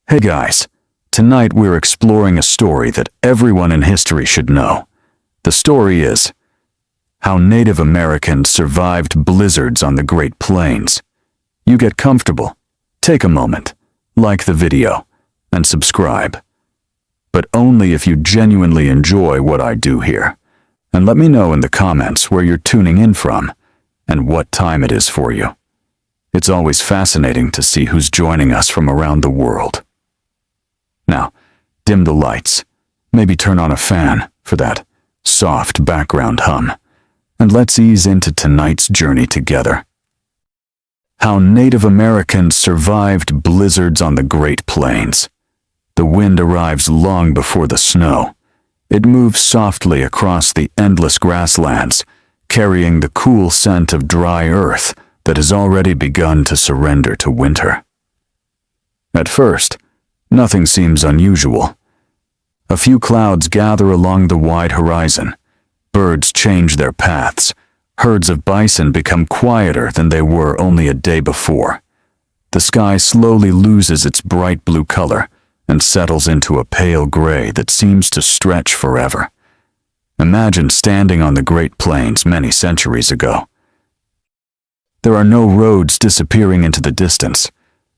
Hey guys, tonight we're exploring a story that everyone in history should know. The story is how Native Americans survived blizzards on the Great Plains. You get comfortable, take a moment, like the video, and subscribe. But only if you genuinely enjoy what I do here. And let me know in the comments where you're tuning in from and what time it is for you. It's always fascinating to see who's joining us from around the world. Now, dim the lights, maybe turn on a fan for that soft background hum, and let's ease into tonight's journey together. How Native Americans survived blizzards on the Great Plains. The wind arrives long before the snow. It moves softly across the endless grasslands, carrying the cool scent of dry earth that has already begun to surrender to winter. At first, nothing seems unusual. A few clouds gather along the wide horizon. Birds change their paths. Herds of bison become quieter than they were only a day before. The sky slowly loses its bright blue color and settles into a pale gray that seems to stretch forever. Imagine standing on the Great Plains many centuries ago. There are no roads disappearing into the distance.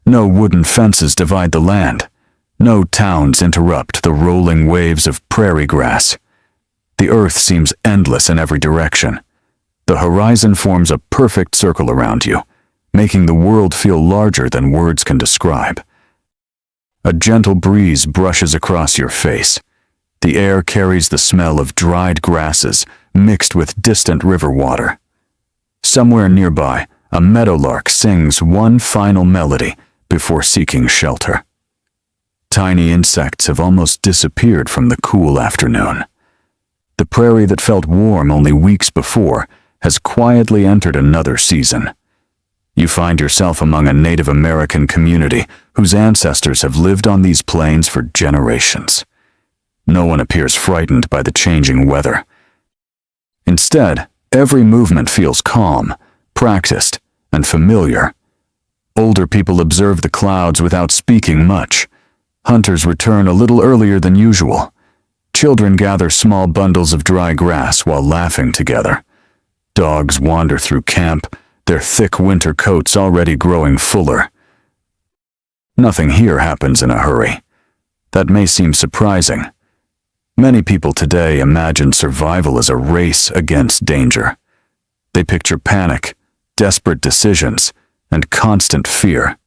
No wooden fences divide the land. No towns interrupt the rolling waves of prairie grass. The earth seems endless in every direction. The horizon forms a perfect circle around you, making the world feel larger than words can describe. A gentle breeze brushes across your face. The air carries the smell of dried grasses mixed with distant river water. Somewhere nearby, a meadowlark sings one final melody before seeking shelter. Tiny insects have almost disappeared from the cool afternoon. The prairie that felt warm only weeks before has quietly entered another season. You find yourself among a Native American community whose ancestors have lived on these plains for generations. No one appears frightened by the changing weather. Instead, every movement feels calm, practiced, and familiar. Older people observe the clouds without speaking much. Hunters return a little earlier than usual. Children gather small bundles of dry grass while laughing together. Dogs wander through camp, their thick winter coats already growing fuller. Nothing here happens in a hurry. That may seem surprising. Many people today imagine survival as a race against danger. They picture panic, desperate decisions, and constant fear.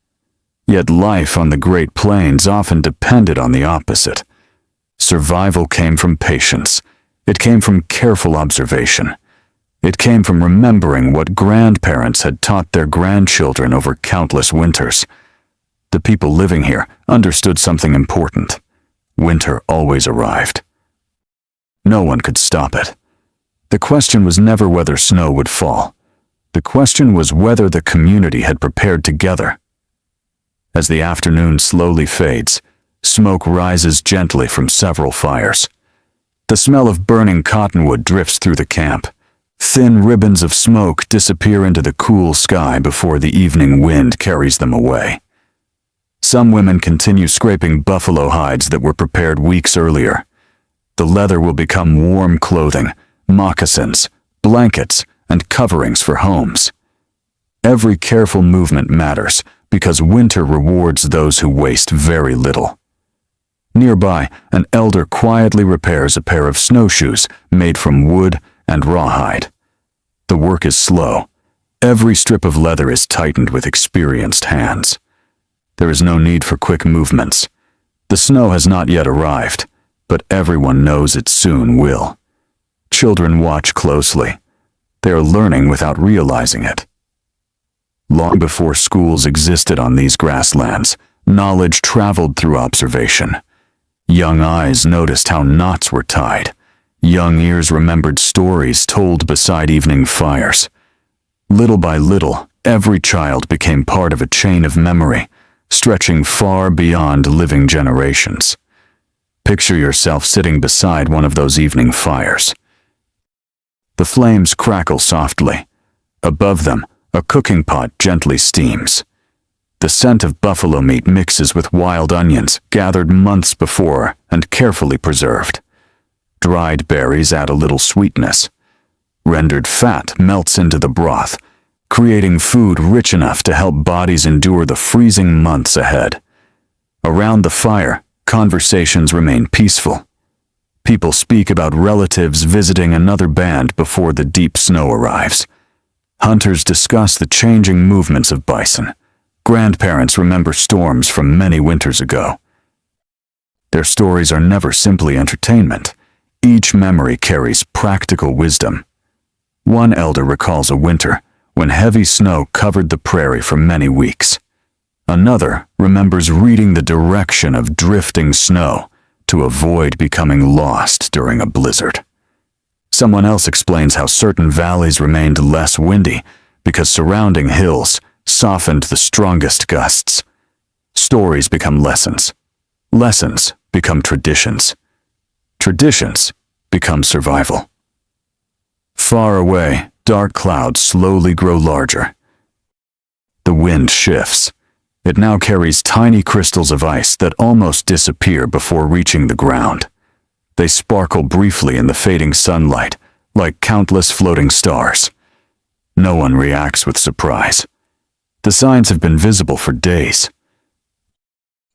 Yet life on the Great Plains often depended on the opposite. Survival came from patience. It came from careful observation. It came from remembering what grandparents had taught their grandchildren over countless winters. The people living here understood something important. Winter always arrived. No one could stop it. The question was never whether snow would fall. The question was whether the community had prepared together. As the afternoon slowly fades, smoke rises gently from several fires. The smell of burning cottonwood drifts through the camp. Thin ribbons of smoke disappear into the cool sky before the evening wind carries them away. Some women continue scraping buffalo hides that were prepared weeks earlier. The leather will become warm clothing, moccasins, blankets, and coverings for homes. Every careful movement matters, because winter rewards those who waste very little. Nearby, an elder quietly repairs a pair of snowshoes made from wood and rawhide. The work is slow. Every strip of leather is tightened with experienced hands. There is no need for quick movements. The snow has not yet arrived, but everyone knows it soon will. Children watch closely. They are learning without realizing it. Long before schools existed on these grasslands, knowledge traveled through observation. Young eyes noticed how knots were tied. Young ears remembered stories told beside evening fires. Little by little, every child became part of a chain of memory, stretching far beyond living generations. Picture yourself sitting beside one of those evening fires. The flames crackle softly. Above them, a cooking pot gently steams. The scent of buffalo meat mixes with wild onions gathered months before and carefully preserved. Dried berries add a little sweetness. Rendered fat melts into the broth, creating food rich enough to help bodies endure the freezing months ahead. Around the fire, conversations remain peaceful. People speak about relatives visiting another band before the deep snow arrives. Hunters discuss the changing movements of bison. Grandparents remember storms from many winters ago. Their stories are never simply entertainment. Each memory carries practical wisdom. One elder recalls a winter when heavy snow covered the prairie for many weeks. Another remembers reading the direction of drifting snow to avoid becoming lost during a blizzard. Someone else explains how certain valleys remained less windy because surrounding hills softened the strongest gusts. Stories become lessons. Lessons become traditions. Traditions become survival. Far away, dark clouds slowly grow larger. The wind shifts. It now carries tiny crystals of ice that almost disappear before reaching the ground. They sparkle briefly in the fading sunlight, like countless floating stars. No one reacts with surprise. The signs have been visible for days.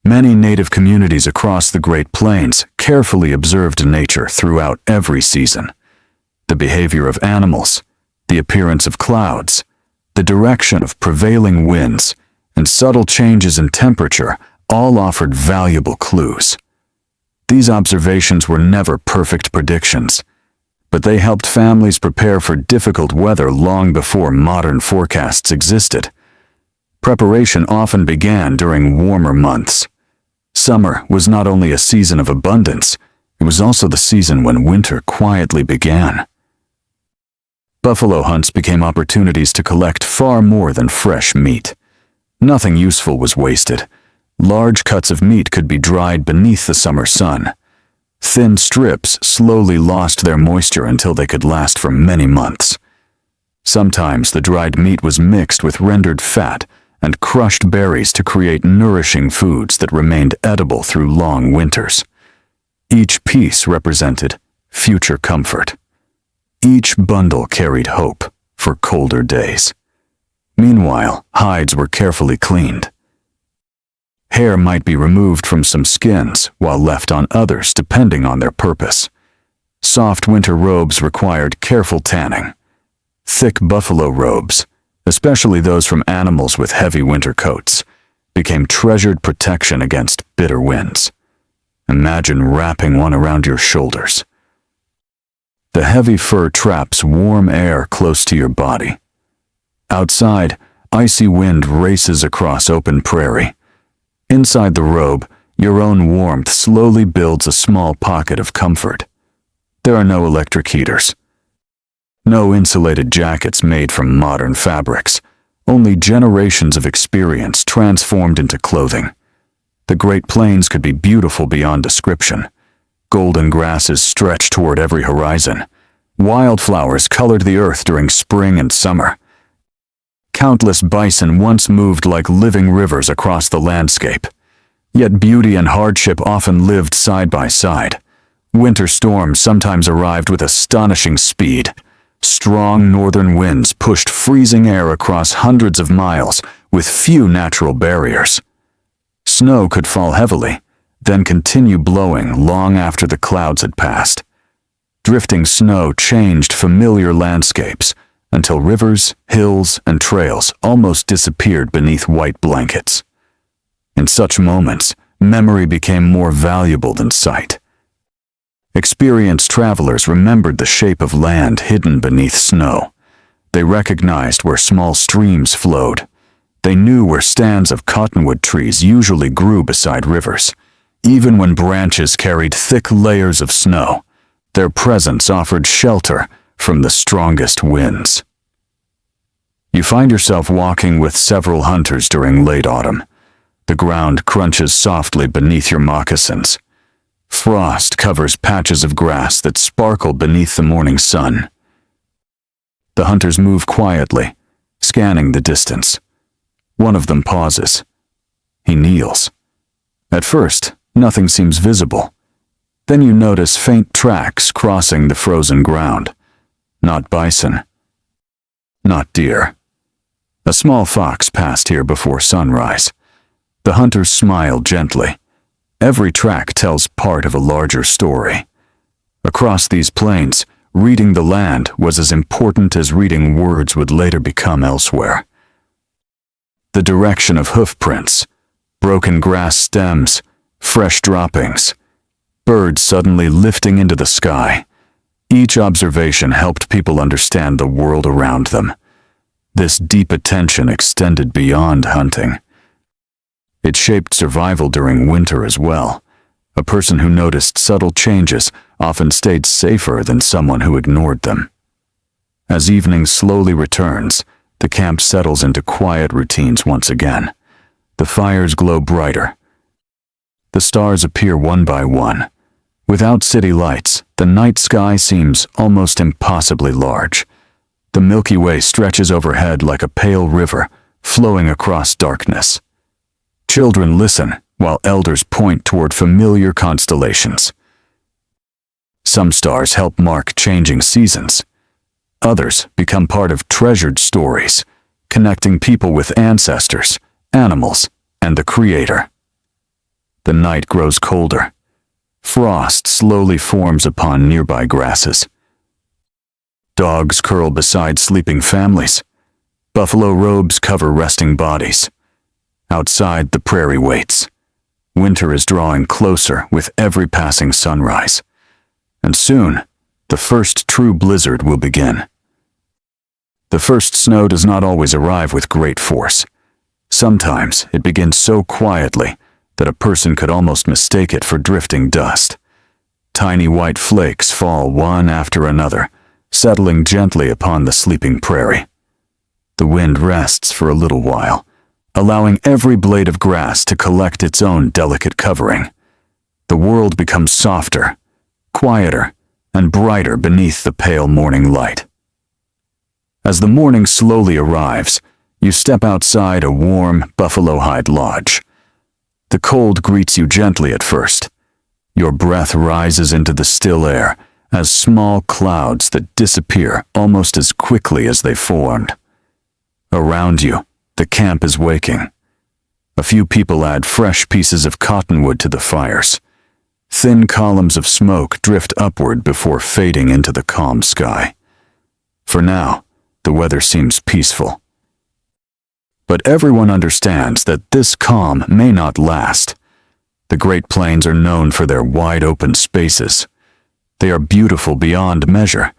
Many native communities across the Great Plains carefully observed nature throughout every season. The behavior of animals, the appearance of clouds, the direction of prevailing winds, and subtle changes in temperature all offered valuable clues. These observations were never perfect predictions, but they helped families prepare for difficult weather long before modern forecasts existed. Preparation often began during warmer months. Summer was not only a season of abundance, it was also the season when winter quietly began. Buffalo hunts became opportunities to collect far more than fresh meat. Nothing useful was wasted. Large cuts of meat could be dried beneath the summer sun. Thin strips slowly lost their moisture until they could last for many months. Sometimes the dried meat was mixed with rendered fat and crushed berries to create nourishing foods that remained edible through long winters. Each piece represented future comfort. Each bundle carried hope for colder days. Meanwhile, hides were carefully cleaned. Hair might be removed from some skins, while left on others depending on their purpose. Soft winter robes required careful tanning. Thick buffalo robes, especially those from animals with heavy winter coats, became treasured protection against bitter winds. Imagine wrapping one around your shoulders. The heavy fur traps warm air close to your body. Outside, icy wind races across open prairie. Inside the robe, your own warmth slowly builds a small pocket of comfort. There are no electric heaters. No insulated jackets made from modern fabrics. Only generations of experience transformed into clothing. The Great Plains could be beautiful beyond description. Golden grasses stretched toward every horizon. Wildflowers colored the earth during spring and summer. Countless bison once moved like living rivers across the landscape. Yet beauty and hardship often lived side by side. Winter storms sometimes arrived with astonishing speed. Strong northern winds pushed freezing air across hundreds of miles with few natural barriers. Snow could fall heavily, then continue blowing long after the clouds had passed. Drifting snow changed familiar landscapes until rivers, hills, and trails almost disappeared beneath white blankets. In such moments, memory became more valuable than sight. Experienced travelers remembered the shape of land hidden beneath snow. They recognized where small streams flowed. They knew where stands of cottonwood trees usually grew beside rivers. Even when branches carried thick layers of snow, their presence offered shelter from the strongest winds. You find yourself walking with several hunters during late autumn. The ground crunches softly beneath your moccasins. Frost covers patches of grass that sparkle beneath the morning sun. The hunters move quietly, scanning the distance. One of them pauses, He kneels. At first, nothing seems visible. Then you notice faint tracks crossing the frozen ground. Not bison. Not deer. A small fox passed here before sunrise. The hunters smile gently. Every track tells part of a larger story. Across these plains, reading the land was as important as reading words would later become elsewhere. The direction of hoof prints, broken grass stems, fresh droppings, birds suddenly lifting into the sky. Each observation helped people understand the world around them. This deep attention extended beyond hunting. It shaped survival during winter as well. A person who noticed subtle changes often stayed safer than someone who ignored them. As evening slowly returns, the camp settles into quiet routines once again. The fires glow brighter. The stars appear one by one. Without city lights, the night sky seems almost impossibly large. The Milky Way stretches overhead like a pale river, flowing across darkness. Children listen, while elders point toward familiar constellations. Some stars help mark changing seasons. Others become part of treasured stories, connecting people with ancestors, animals, and the Creator. The night grows colder. Frost slowly forms upon nearby grasses. Dogs curl beside sleeping families. Buffalo robes cover resting bodies. Outside, the prairie waits. Winter is drawing closer with every passing sunrise. And soon, the first true blizzard will begin. The first snow does not always arrive with great force. Sometimes it begins so quietly that a person could almost mistake it for drifting dust. Tiny white flakes fall one after another, settling gently upon the sleeping prairie. The wind rests for a little while, allowing every blade of grass to collect its own delicate covering. The world becomes softer, quieter, and brighter beneath the pale morning light. As the morning slowly arrives, you step outside a warm buffalo hide lodge. The cold greets you gently at first. Your breath rises into the still air as small clouds that disappear almost as quickly as they formed. Around you, the camp is waking. A few people add fresh pieces of cottonwood to the fires. Thin columns of smoke drift upward before fading into the calm sky. For now, the weather seems peaceful. But everyone understands that this calm may not last. The Great Plains are known for their wide-open spaces. They are beautiful beyond measure,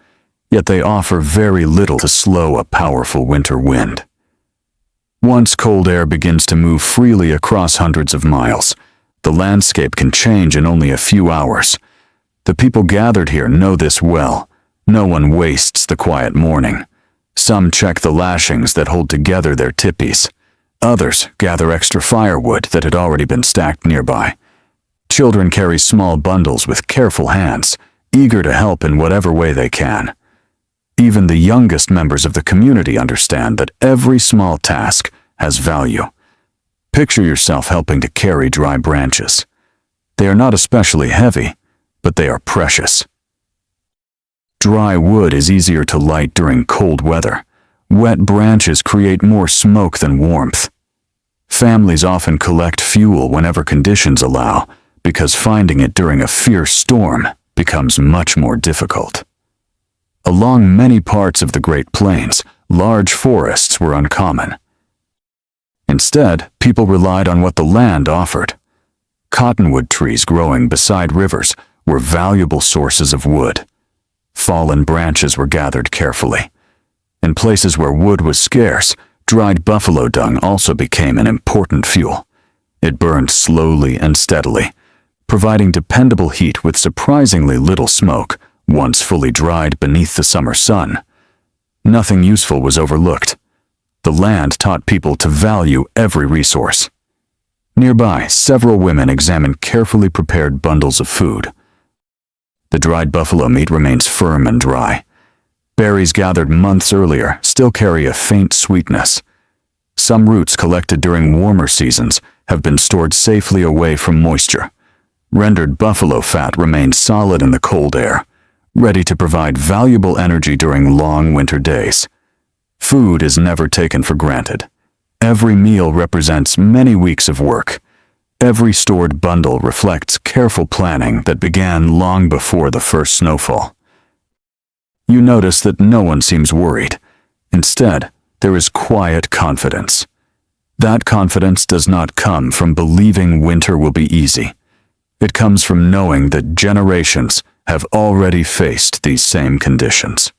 yet they offer very little to slow a powerful winter wind. Once cold air begins to move freely across hundreds of miles, the landscape can change in only a few hours. The people gathered here know this well. No one wastes the quiet morning. Some check the lashings that hold together their tipis. Others gather extra firewood that had already been stacked nearby. Children carry small bundles with careful hands, eager to help in whatever way they can. Even the youngest members of the community understand that every small task has value. Picture yourself helping to carry dry branches. They are not especially heavy, but they are precious. Dry wood is easier to light during cold weather. Wet branches create more smoke than warmth. Families often collect fuel whenever conditions allow, because finding it during a fierce storm becomes much more difficult. Along many parts of the Great Plains, large forests were uncommon. Instead, people relied on what the land offered. Cottonwood trees growing beside rivers were valuable sources of wood. Fallen branches were gathered carefully. In places where wood was scarce, dried buffalo dung also became an important fuel. It burned slowly and steadily, providing dependable heat with surprisingly little smoke once fully dried beneath the summer sun. Nothing useful was overlooked. The land taught people to value every resource. Nearby, several women examine carefully prepared bundles of food. The dried buffalo meat remains firm and dry. Berries gathered months earlier still carry a faint sweetness. Some roots collected during warmer seasons have been stored safely away from moisture. Rendered buffalo fat remains solid in the cold air, ready to provide valuable energy during long winter days. Food is never taken for granted. Every meal represents many weeks of work. Every stored bundle reflects careful planning that began long before the first snowfall. You notice that no one seems worried. Instead, there is quiet confidence. That confidence does not come from believing winter will be easy. It comes from knowing that generations have already faced these same conditions.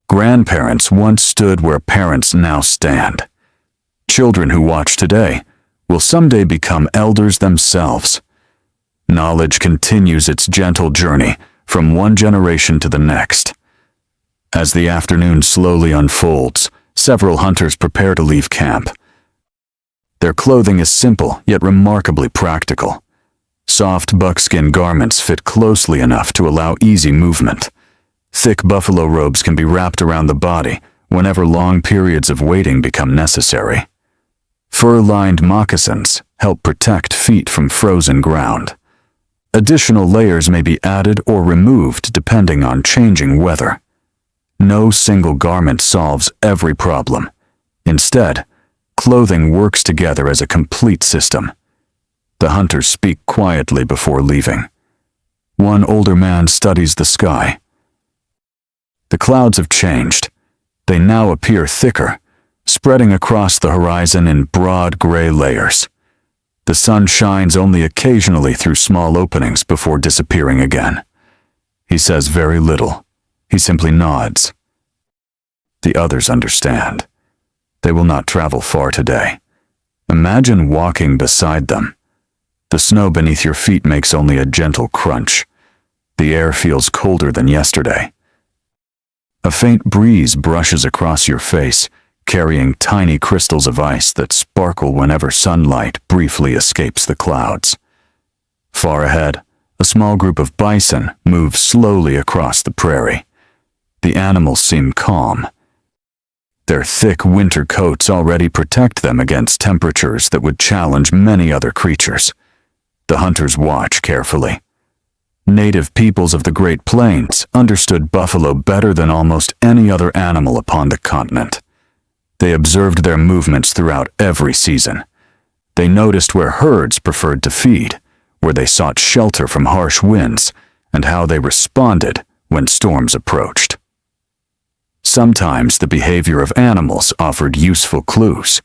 Grandparents once stood where parents now stand. Children who watch today will someday become elders themselves. Knowledge continues its gentle journey from one generation to the next. As the afternoon slowly unfolds, several hunters prepare to leave camp. Their clothing is simple yet remarkably practical. Soft buckskin garments fit closely enough to allow easy movement. Thick buffalo robes can be wrapped around the body whenever long periods of waiting become necessary. Fur-lined moccasins help protect feet from frozen ground. Additional layers may be added or removed depending on changing weather. No single garment solves every problem. Instead, clothing works together as a complete system. The hunters speak quietly before leaving. One older man studies the sky. The clouds have changed. They now appear thicker, spreading across the horizon in broad gray layers. The sun shines only occasionally through small openings before disappearing again. He says very little. He simply nods. The others understand. They will not travel far today. Imagine walking beside them. The snow beneath your feet makes only a gentle crunch. The air feels colder than yesterday. A faint breeze brushes across your face, carrying tiny crystals of ice that sparkle whenever sunlight briefly escapes the clouds. Far ahead, a small group of bison moves slowly across the prairie. The animals seem calm. Their thick winter coats already protect them against temperatures that would challenge many other creatures. The hunters watch carefully. Native peoples of the Great Plains understood buffalo better than almost any other animal upon the continent. They observed their movements throughout every season. They noticed where herds preferred to feed, where they sought shelter from harsh winds, and how they responded when storms approached. Sometimes the behavior of animals offered useful clues.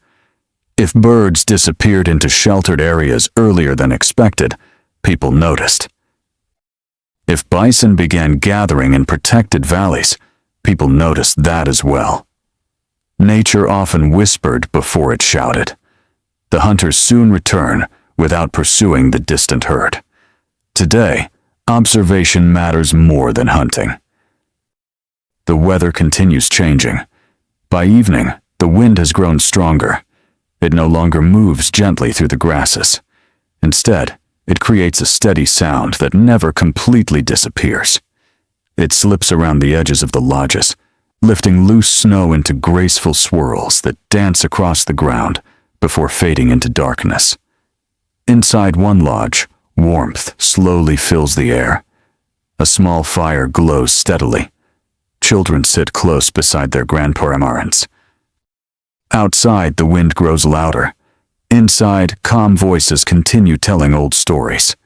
If birds disappeared into sheltered areas earlier than expected, people noticed. If bison began gathering in protected valleys, people noticed that as well. Nature often whispered before it shouted. The hunters soon return without pursuing the distant herd. Today, observation matters more than hunting. The weather continues changing. By evening, the wind has grown stronger. It no longer moves gently through the grasses. Instead, it creates a steady sound that never completely disappears. It slips around the edges of the lodges, lifting loose snow into graceful swirls that dance across the ground before fading into darkness. Inside one lodge, warmth slowly fills the air. A small fire glows steadily. Children sit close beside their grandparents. Outside, the wind grows louder. Inside, calm voices continue telling old stories.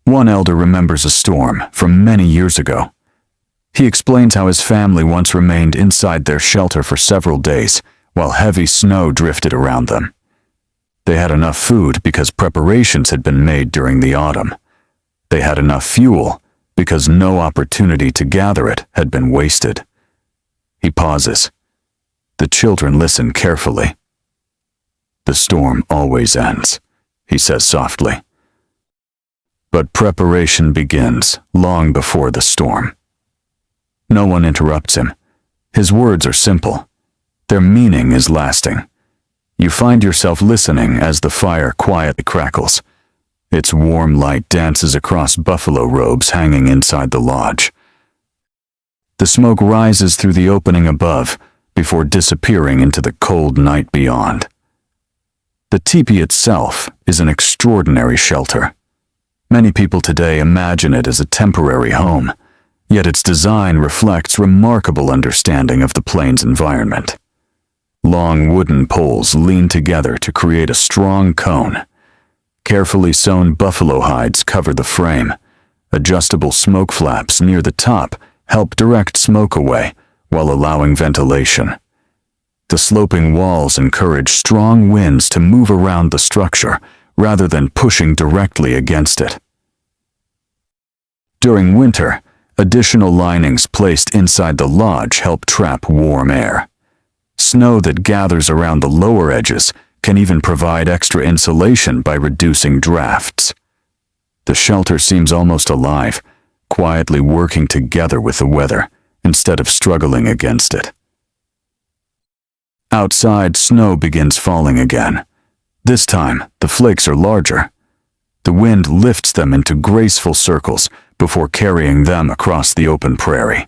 One elder remembers a storm from many years ago. He explains how his family once remained inside their shelter for several days while heavy snow drifted around them. They had enough food because preparations had been made during the autumn. They had enough fuel because no opportunity to gather it had been wasted. He pauses. The children listen carefully. "The storm always ends," he says softly. But preparation begins long before the storm. No one interrupts him. His words are simple. Their meaning is lasting. You find yourself listening as the fire quietly crackles. Its warm light dances across buffalo robes hanging inside the lodge. The smoke rises through the opening above before disappearing into the cold night beyond. The teepee itself is an extraordinary shelter. Many people today imagine it as a temporary home, yet its design reflects remarkable understanding of the plains environment. Long wooden poles lean together to create a strong cone. Carefully sewn buffalo hides cover the frame. Adjustable smoke flaps near the top help direct smoke away while allowing ventilation. The sloping walls encourage strong winds to move around the structure rather than pushing directly against it. During winter, additional linings placed inside the lodge help trap warm air. Snow that gathers around the lower edges can even provide extra insulation by reducing drafts. The shelter seems almost alive, quietly working together with the weather instead of struggling against it. Outside, snow begins falling again. This time, the flakes are larger. The wind lifts them into graceful circles before carrying them across the open prairie.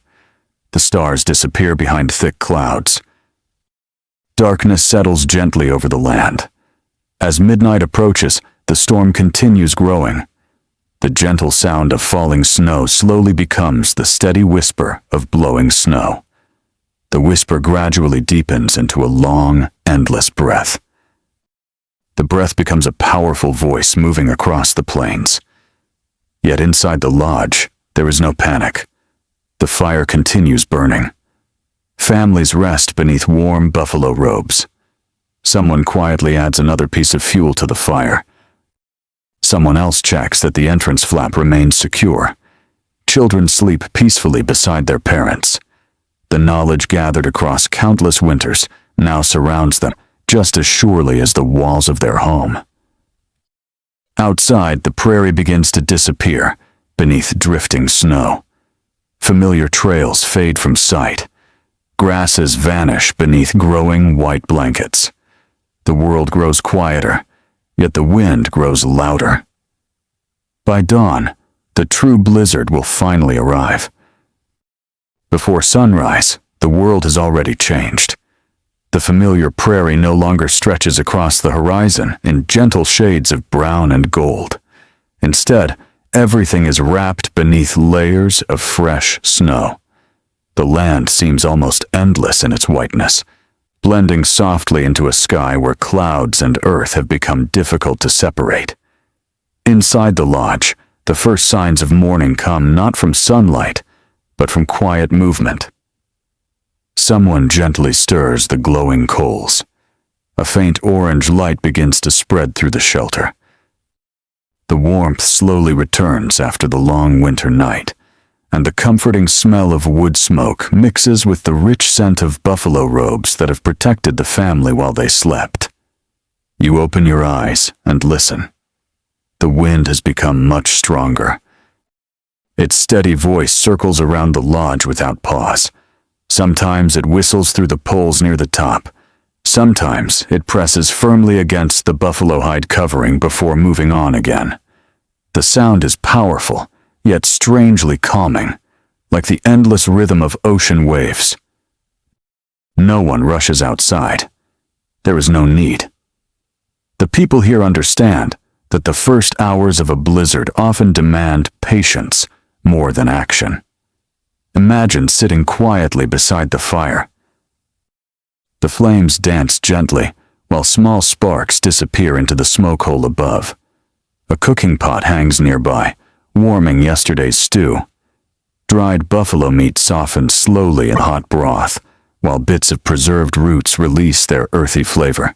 The stars disappear behind thick clouds. Darkness settles gently over the land. As midnight approaches, the storm continues growing. The gentle sound of falling snow slowly becomes the steady whisper of blowing snow. The whisper gradually deepens into a long, endless breath. The breath becomes a powerful voice moving across the plains. Yet inside the lodge, there is no panic. The fire continues burning. Families rest beneath warm buffalo robes. Someone quietly adds another piece of fuel to the fire. Someone else checks that the entrance flap remains secure. Children sleep peacefully beside their parents. The knowledge gathered across countless winters now surrounds them just as surely as the walls of their home. Outside, the prairie begins to disappear beneath drifting snow. Familiar trails fade from sight. Grasses vanish beneath growing white blankets. The world grows quieter, yet the wind grows louder. By dawn, the true blizzard will finally arrive. Before sunrise, the world has already changed. The familiar prairie no longer stretches across the horizon in gentle shades of brown and gold. Instead, everything is wrapped beneath layers of fresh snow. The land seems almost endless in its whiteness, blending softly into a sky where clouds and earth have become difficult to separate. Inside the lodge, the first signs of morning come not from sunlight, but from quiet movement. Someone gently stirs the glowing coals. A faint orange light begins to spread through the shelter. The warmth slowly returns after the long winter night, and the comforting smell of wood smoke mixes with the rich scent of buffalo robes that have protected the family while they slept. You open your eyes and listen. The wind has become much stronger. Its steady voice circles around the lodge without pause. Sometimes it whistles through the poles near the top. Sometimes it presses firmly against the buffalo hide covering before moving on again. The sound is powerful, yet strangely calming, like the endless rhythm of ocean waves. No one rushes outside. There is no need. The people here understand that the first hours of a blizzard often demand patience more than action. Imagine sitting quietly beside the fire. The flames dance gently, while small sparks disappear into the smoke hole above. A cooking pot hangs nearby, warming yesterday's stew. Dried buffalo meat softens slowly in hot broth, while bits of preserved roots release their earthy flavor.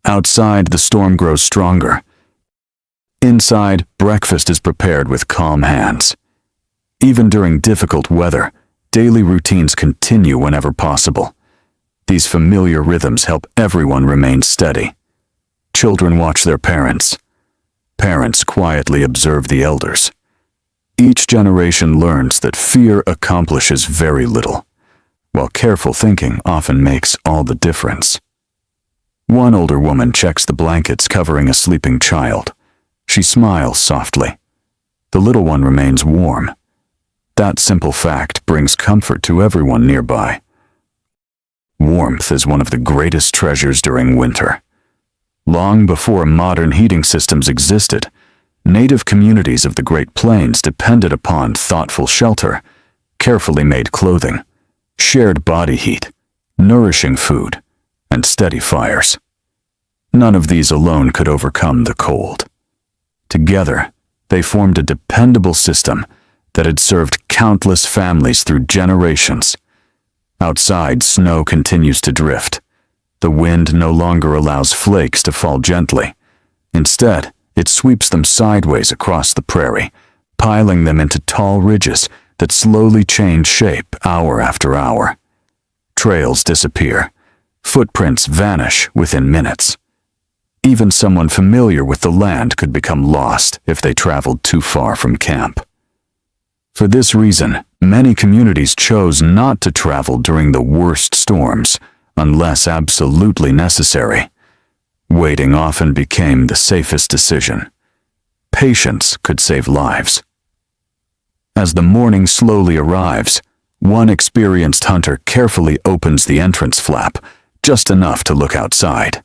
Outside, the storm grows stronger. Inside, breakfast is prepared with calm hands. Even during difficult weather, daily routines continue whenever possible. These familiar rhythms help everyone remain steady. Children watch their parents. Parents quietly observe the elders. Each generation learns that fear accomplishes very little, while careful thinking often makes all the difference. One older woman checks the blankets covering a sleeping child. She smiles softly. The little one remains warm. That simple fact brings comfort to everyone nearby. Warmth is one of the greatest treasures during winter. Long before modern heating systems existed, native communities of the Great Plains depended upon thoughtful shelter, carefully made clothing, shared body heat, nourishing food, and steady fires. None of these alone could overcome the cold. Together, they formed a dependable system that had served countless families through generations. Outside, snow continues to drift. The wind no longer allows flakes to fall gently. Instead, it sweeps them sideways across the prairie, piling them into tall ridges that slowly change shape hour after hour. Trails disappear. Footprints vanish within minutes. Even someone familiar with the land could become lost if they traveled too far from camp. For this reason, many communities chose not to travel during the worst storms unless absolutely necessary. Waiting often became the safest decision. Patience could save lives. As the morning slowly arrives, one experienced hunter carefully opens the entrance flap, just enough to look outside.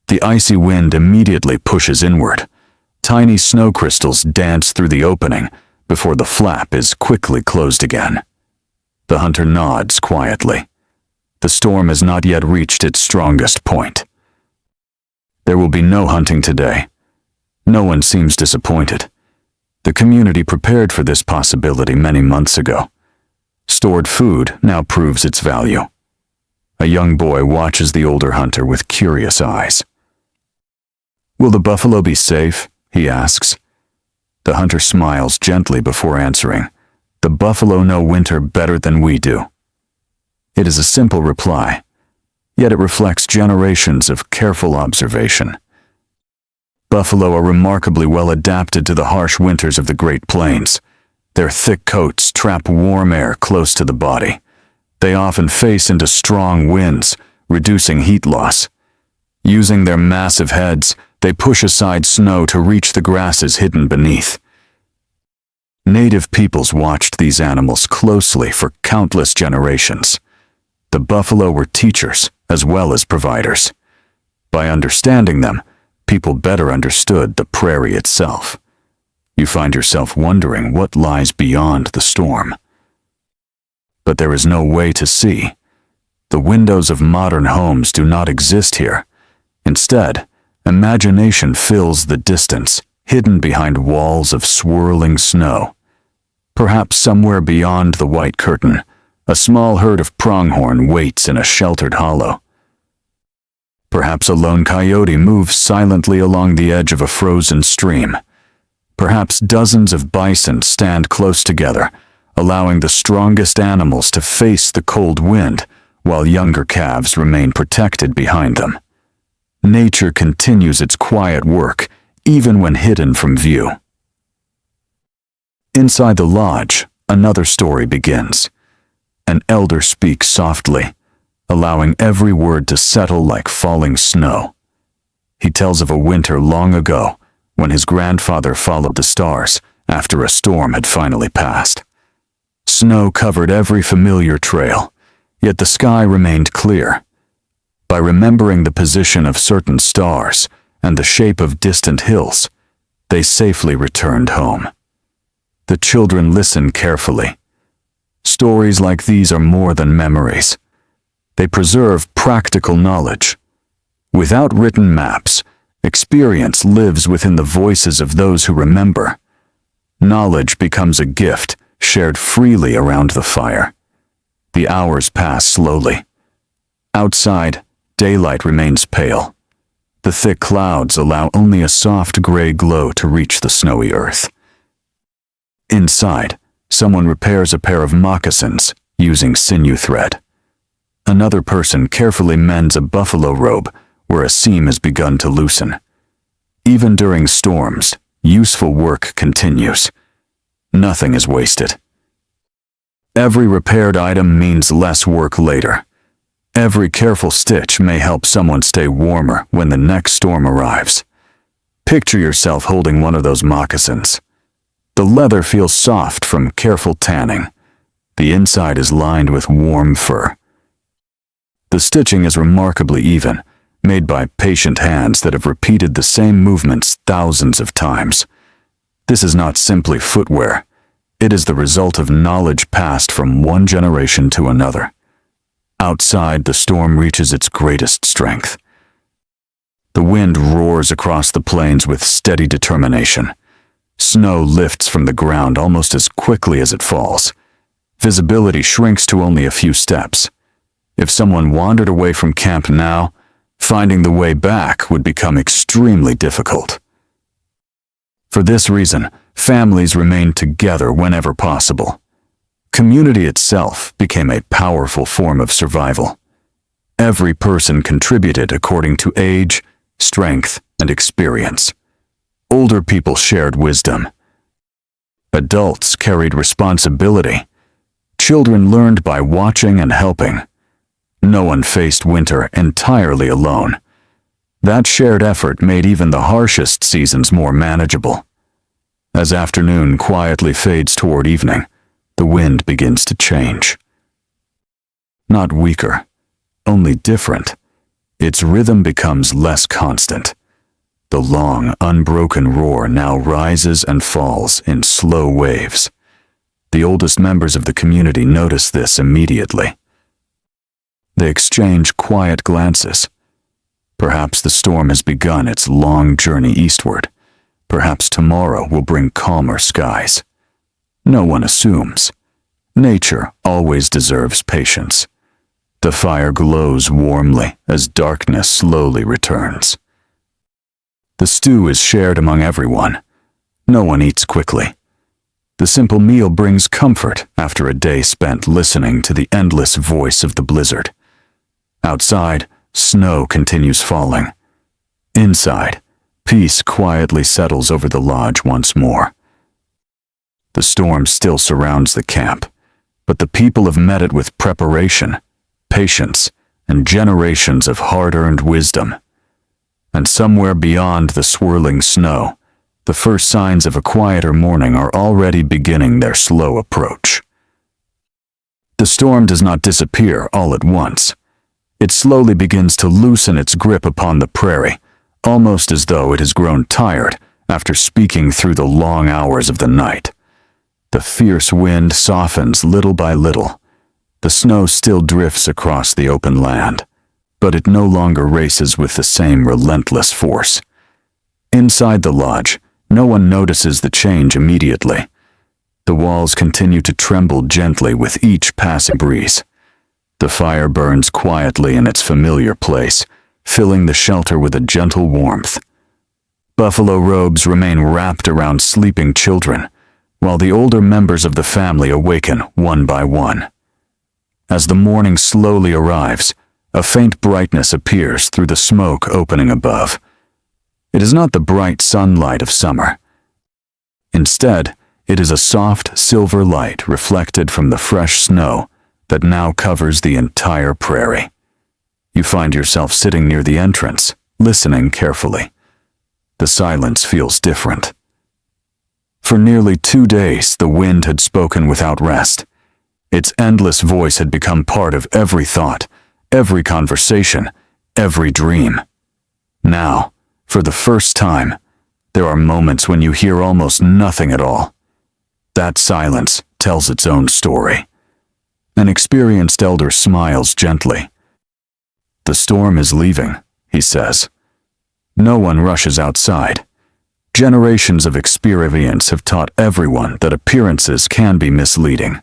The icy wind immediately pushes inward. Tiny snow crystals dance through the opening before the flap is quickly closed again. The hunter nods quietly. The storm has not yet reached its strongest point. There will be no hunting today. No one seems disappointed. The community prepared for this possibility many months ago. Stored food now proves its value. A young boy watches the older hunter with curious eyes. "Will the buffalo be safe?" he asks. The hunter smiles gently before answering. "The buffalo know winter better than we do." It is a simple reply, yet it reflects generations of careful observation. Buffalo are remarkably well adapted to the harsh winters of the Great Plains. Their thick coats trap warm air close to the body. They often face into strong winds, reducing heat loss. Using their massive heads, they push aside snow to reach the grasses hidden beneath. Native peoples watched these animals closely for countless generations. The buffalo were teachers as well as providers. By understanding them, people better understood the prairie itself. You find yourself wondering what lies beyond the storm. But there is no way to see. The windows of modern homes do not exist here. Instead, imagination fills the distance, hidden behind walls of swirling snow. Perhaps somewhere beyond the white curtain, a small herd of pronghorn waits in a sheltered hollow. Perhaps a lone coyote moves silently along the edge of a frozen stream. Perhaps dozens of bison stand close together, allowing the strongest animals to face the cold wind, while younger calves remain protected behind them. Nature continues its quiet work, even when hidden from view. Inside the lodge, another story begins. An elder speaks softly, allowing every word to settle like falling snow. He tells of a winter long ago, when his grandfather followed the stars after a storm had finally passed. Snow covered every familiar trail, yet the sky remained clear. By remembering the position of certain stars and the shape of distant hills, they safely returned home. The children listen carefully. Stories like these are more than memories. They preserve practical knowledge. Without written maps, experience lives within the voices of those who remember. Knowledge becomes a gift shared freely around the fire. The hours pass slowly. Outside, daylight remains pale. The thick clouds allow only a soft gray glow to reach the snowy earth. Inside, someone repairs a pair of moccasins using sinew thread. Another person carefully mends a buffalo robe where a seam has begun to loosen. Even during storms, useful work continues. Nothing is wasted. Every repaired item means less work later. Every careful stitch may help someone stay warmer when the next storm arrives. Picture yourself holding one of those moccasins. The leather feels soft from careful tanning. The inside is lined with warm fur. The stitching is remarkably even, made by patient hands that have repeated the same movements thousands of times. This is not simply footwear. It is the result of knowledge passed from one generation to another. Outside, the storm reaches its greatest strength. The wind roars across the plains with steady determination. Snow lifts from the ground almost as quickly as it falls. Visibility shrinks to only a few steps. If someone wandered away from camp now, finding the way back would become extremely difficult. For this reason, families remained together whenever possible. Community itself became a powerful form of survival. Every person contributed according to age, strength, and experience. Older people shared wisdom. Adults carried responsibility. Children learned by watching and helping. No one faced winter entirely alone. That shared effort made even the harshest seasons more manageable. As afternoon quietly fades toward evening, the wind begins to change. Not weaker, only different. Its rhythm becomes less constant. The long, unbroken roar now rises and falls in slow waves. The oldest members of the community notice this immediately. They exchange quiet glances. Perhaps the storm has begun its long journey eastward. Perhaps tomorrow will bring calmer skies. No one assumes. Nature always deserves patience. The fire glows warmly as darkness slowly returns. The stew is shared among everyone. No one eats quickly. The simple meal brings comfort after a day spent listening to the endless voice of the blizzard. Outside, snow continues falling. Inside, peace quietly settles over the lodge once more. The storm still surrounds the camp, but the people have met it with preparation, patience, and generations of hard-earned wisdom. And somewhere beyond the swirling snow, the first signs of a quieter morning are already beginning their slow approach. The storm does not disappear all at once. It slowly begins to loosen its grip upon the prairie, almost as though it has grown tired after speaking through the long hours of the night. The fierce wind softens little by little. The snow still drifts across the open land, but it no longer races with the same relentless force. Inside the lodge, no one notices the change immediately. The walls continue to tremble gently with each passing breeze. The fire burns quietly in its familiar place, filling the shelter with a gentle warmth. Buffalo robes remain wrapped around sleeping children, while the older members of the family awaken one by one. As the morning slowly arrives, a faint brightness appears through the smoke opening above. It is not the bright sunlight of summer. Instead, it is a soft silver light reflected from the fresh snow that now covers the entire prairie. You find yourself sitting near the entrance, listening carefully. The silence feels different. For nearly 2 days, the wind had spoken without rest. Its endless voice had become part of every thought, every conversation, every dream. Now, for the first time, there are moments when you hear almost nothing at all. That silence tells its own story. An experienced elder smiles gently. "The storm is leaving," he says. No one rushes outside. Generations of experience have taught everyone that appearances can be misleading.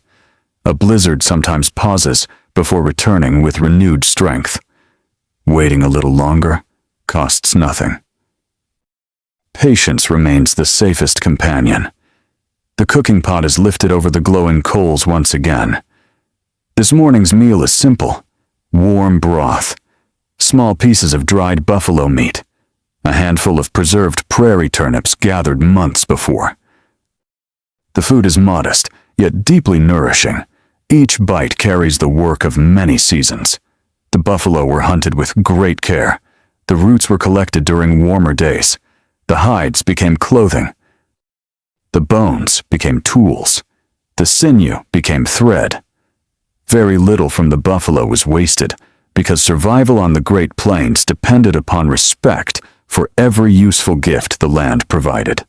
A blizzard sometimes pauses before returning with renewed strength. Waiting a little longer costs nothing. Patience remains the safest companion. The cooking pot is lifted over the glowing coals once again. This morning's meal is simple: warm broth, small pieces of dried buffalo meat, a handful of preserved prairie turnips gathered months before. The food is modest, yet deeply nourishing. Each bite carries the work of many seasons. The buffalo were hunted with great care. The roots were collected during warmer days. The hides became clothing. The bones became tools. The sinew became thread. Very little from the buffalo was wasted, because survival on the Great Plains depended upon respect for every useful gift the land provided.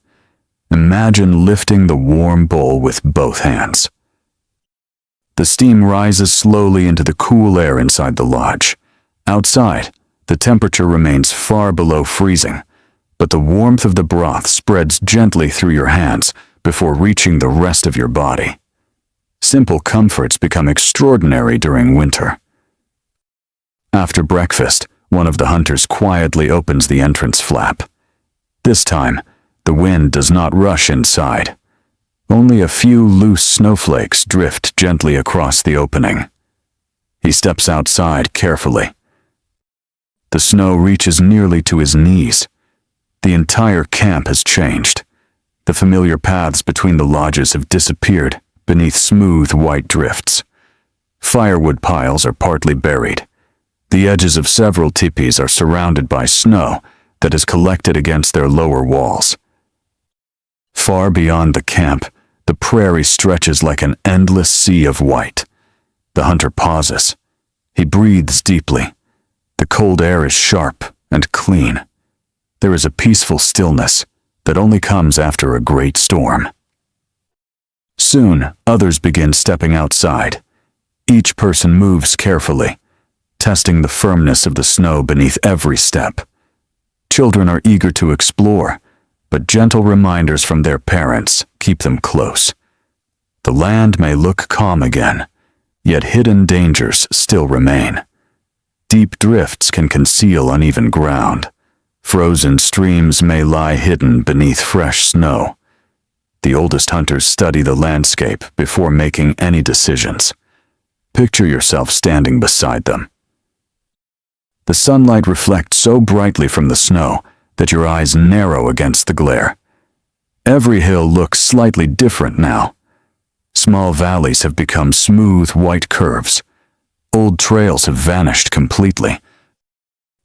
Imagine lifting the warm bowl with both hands. The steam rises slowly into the cool air inside the lodge. Outside, the temperature remains far below freezing, but the warmth of the broth spreads gently through your hands before reaching the rest of your body. Simple comforts become extraordinary during winter. After breakfast, one of the hunters quietly opens the entrance flap. This time, the wind does not rush inside. Only a few loose snowflakes drift gently across the opening. He steps outside carefully. The snow reaches nearly to his knees. The entire camp has changed. The familiar paths between the lodges have disappeared beneath smooth white drifts. Firewood piles are partly buried. The edges of several teepees are surrounded by snow that has collected against their lower walls. Far beyond the camp, the prairie stretches like an endless sea of white. The hunter pauses. He breathes deeply. The cold air is sharp and clean. There is a peaceful stillness that only comes after a great storm. Soon, others begin stepping outside. Each person moves carefully, testing the firmness of the snow beneath every step. Children are eager to explore, but gentle reminders from their parents keep them close. The land may look calm again, yet hidden dangers still remain. Deep drifts can conceal uneven ground. Frozen streams may lie hidden beneath fresh snow. The oldest hunters study the landscape before making any decisions. Picture yourself standing beside them. The sunlight reflects so brightly from the snow that your eyes narrow against the glare. Every hill looks slightly different now. Small valleys have become smooth white curves. Old trails have vanished completely.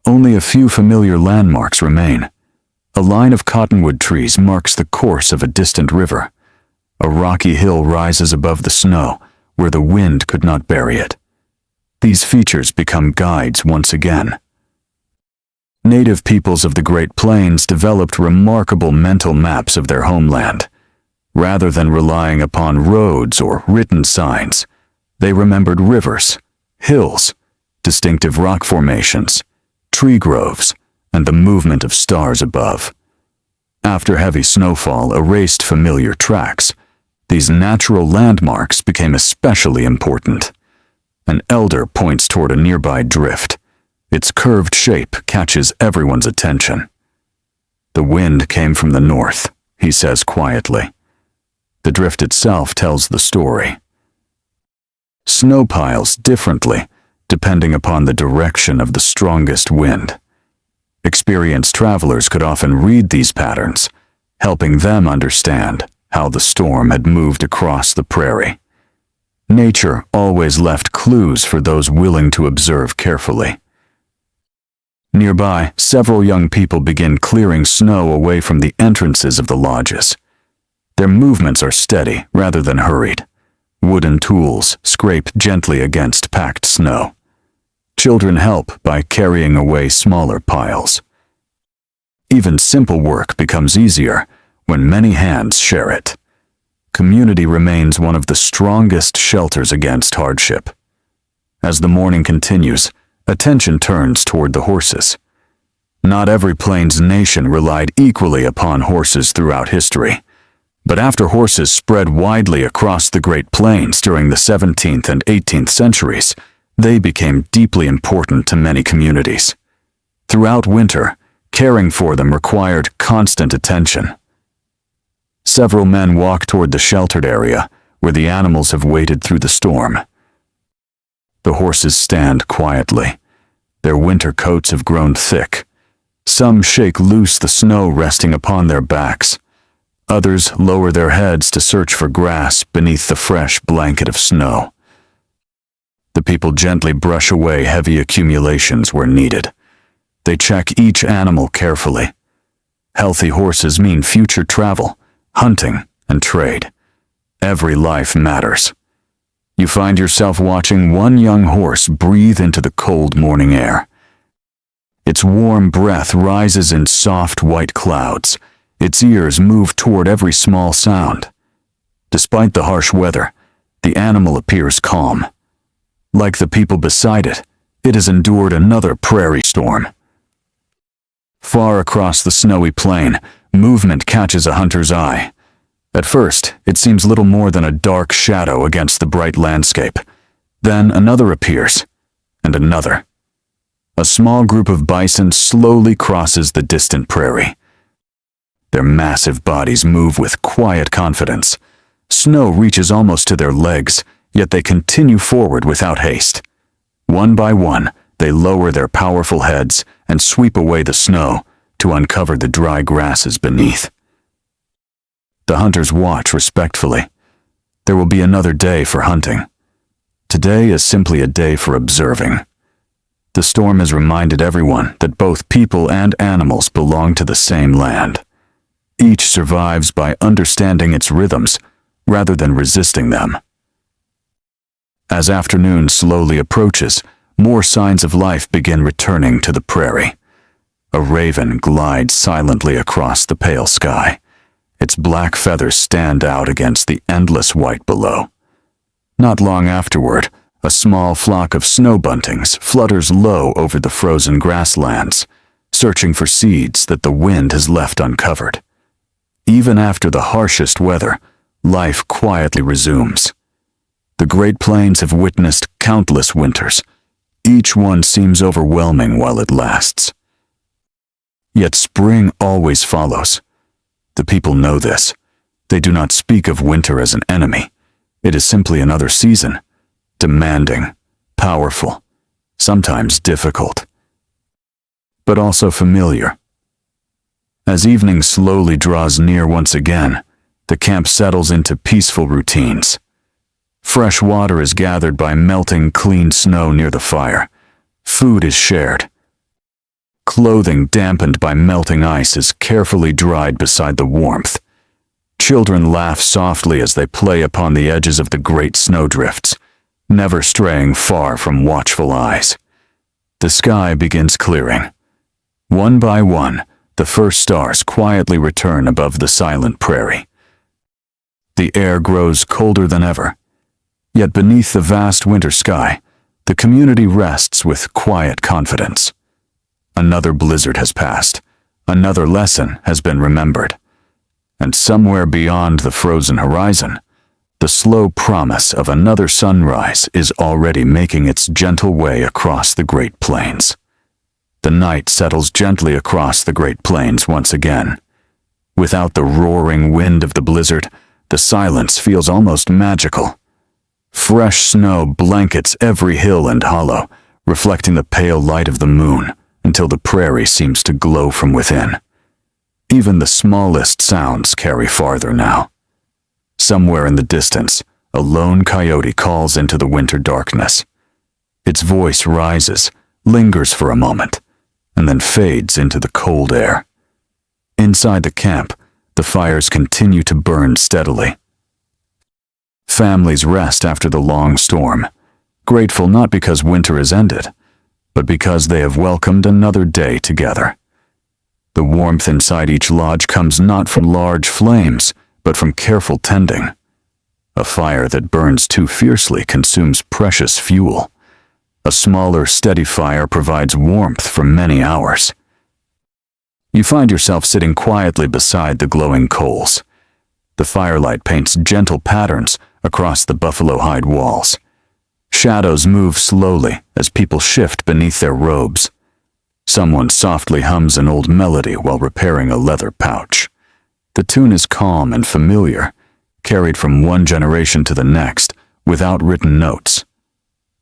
Only a few familiar landmarks remain. A line of cottonwood trees marks the course of a distant river. A rocky hill rises above the snow, where the wind could not bury it. These features become guides once again. Native peoples of the Great Plains developed remarkable mental maps of their homeland. Rather than relying upon roads or written signs, they remembered rivers, hills, distinctive rock formations, tree groves, and the movement of stars above. After heavy snowfall erased familiar tracks, these natural landmarks became especially important. An elder points toward a nearby drift. Its curved shape catches everyone's attention. The wind came from the north, he says quietly. The drift itself tells the story. Snow piles differently, depending upon the direction of the strongest wind. Experienced travelers could often read these patterns, helping them understand how the storm had moved across the prairie. Nature always left clues for those willing to observe carefully. Nearby, several young people begin clearing snow away from the entrances of the lodges. Their movements are steady rather than hurried. Wooden tools scrape gently against packed snow. Children help by carrying away smaller piles. Even simple work becomes easier when many hands share it. Community remains one of the strongest shelters against hardship. As the morning continues, attention turns toward the horses. Not every Plains nation relied equally upon horses throughout history. But after horses spread widely across the Great Plains during the 17th and 18th centuries, they became deeply important to many communities. Throughout winter, caring for them required constant attention. Several men walk toward the sheltered area, where the animals have waited through the storm. The horses stand quietly. Their winter coats have grown thick. Some shake loose the snow resting upon their backs. Others lower their heads to search for grass beneath the fresh blanket of snow. The people gently brush away heavy accumulations where needed. They check each animal carefully. Healthy horses mean future travel, hunting, and trade. Every life matters. You find yourself watching one young horse breathe into the cold morning air. Its warm breath rises in soft white clouds. Its ears move toward every small sound. Despite the harsh weather, the animal appears calm. Like the people beside it, it has endured another prairie storm. Far across the snowy plain, movement catches a hunter's eye. At first, it seems little more than a dark shadow against the bright landscape. Then another appears, and another. A small group of bison slowly crosses the distant prairie. Their massive bodies move with quiet confidence. Snow reaches almost to their legs, yet they continue forward without haste. One by one, they lower their powerful heads and sweep away the snow to uncover the dry grasses beneath. The hunters watch respectfully. There will be another day for hunting. Today is simply a day for observing. The storm has reminded everyone that both people and animals belong to the same land. Each survives by understanding its rhythms rather than resisting them. As afternoon slowly approaches, more signs of life begin returning to the prairie. A raven glides silently across the pale sky. Its black feathers stand out against the endless white below. Not long afterward, a small flock of snow buntings flutters low over the frozen grasslands, searching for seeds that the wind has left uncovered. Even after the harshest weather, life quietly resumes. The Great Plains have witnessed countless winters. Each one seems overwhelming while it lasts. Yet spring always follows. The people know this. They do not speak of winter as an enemy. It is simply another season, demanding, powerful, sometimes difficult, but also familiar. As evening slowly draws near once again, the camp settles into peaceful routines. Fresh water is gathered by melting clean snow near the fire. Food is shared. Clothing dampened by melting ice is carefully dried beside the warmth. Children laugh softly as they play upon the edges of the great snowdrifts, never straying far from watchful eyes. The sky begins clearing. One by one, the first stars quietly return above the silent prairie. The air grows colder than ever. Yet beneath the vast winter sky, the community rests with quiet confidence. Another blizzard has passed. Another lesson has been remembered. And somewhere beyond the frozen horizon, the slow promise of another sunrise is already making its gentle way across the Great Plains. The night settles gently across the Great Plains once again. Without the roaring wind of the blizzard, the silence feels almost magical. Fresh snow blankets every hill and hollow, reflecting the pale light of the moon until the prairie seems to glow from within. Even the smallest sounds carry farther now. Somewhere in the distance, a lone coyote calls into the winter darkness. Its voice rises, lingers for a moment, and then fades into the cold air. Inside the camp, the fires continue to burn steadily. Families rest after the long storm, grateful not because winter has ended, but because they have welcomed another day together. The warmth inside each lodge comes not from large flames, but from careful tending. A fire that burns too fiercely consumes precious fuel. A smaller, steady fire provides warmth for many hours. You find yourself sitting quietly beside the glowing coals. The firelight paints gentle patterns across the buffalo hide walls. Shadows move slowly as people shift beneath their robes. Someone softly hums an old melody while repairing a leather pouch. The tune is calm and familiar, carried from one generation to the next without written notes.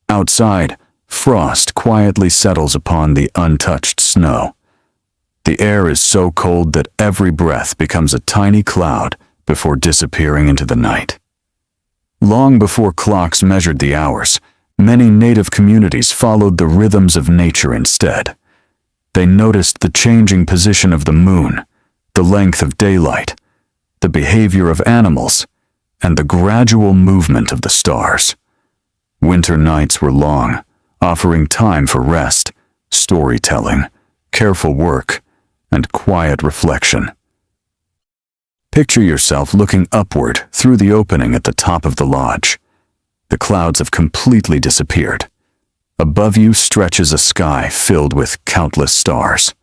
Outside, frost quietly settles upon the untouched snow. The air is so cold that every breath becomes a tiny cloud before disappearing into the night. Long before clocks measured the hours, many native communities followed the rhythms of nature instead. They noticed the changing position of the moon, the length of daylight, the behavior of animals, and the gradual movement of the stars. Winter nights were long, offering time for rest, storytelling, careful work, and quiet reflection. Picture yourself looking upward through the opening at the top of the lodge. The clouds have completely disappeared. Above you stretches a sky filled with countless stars.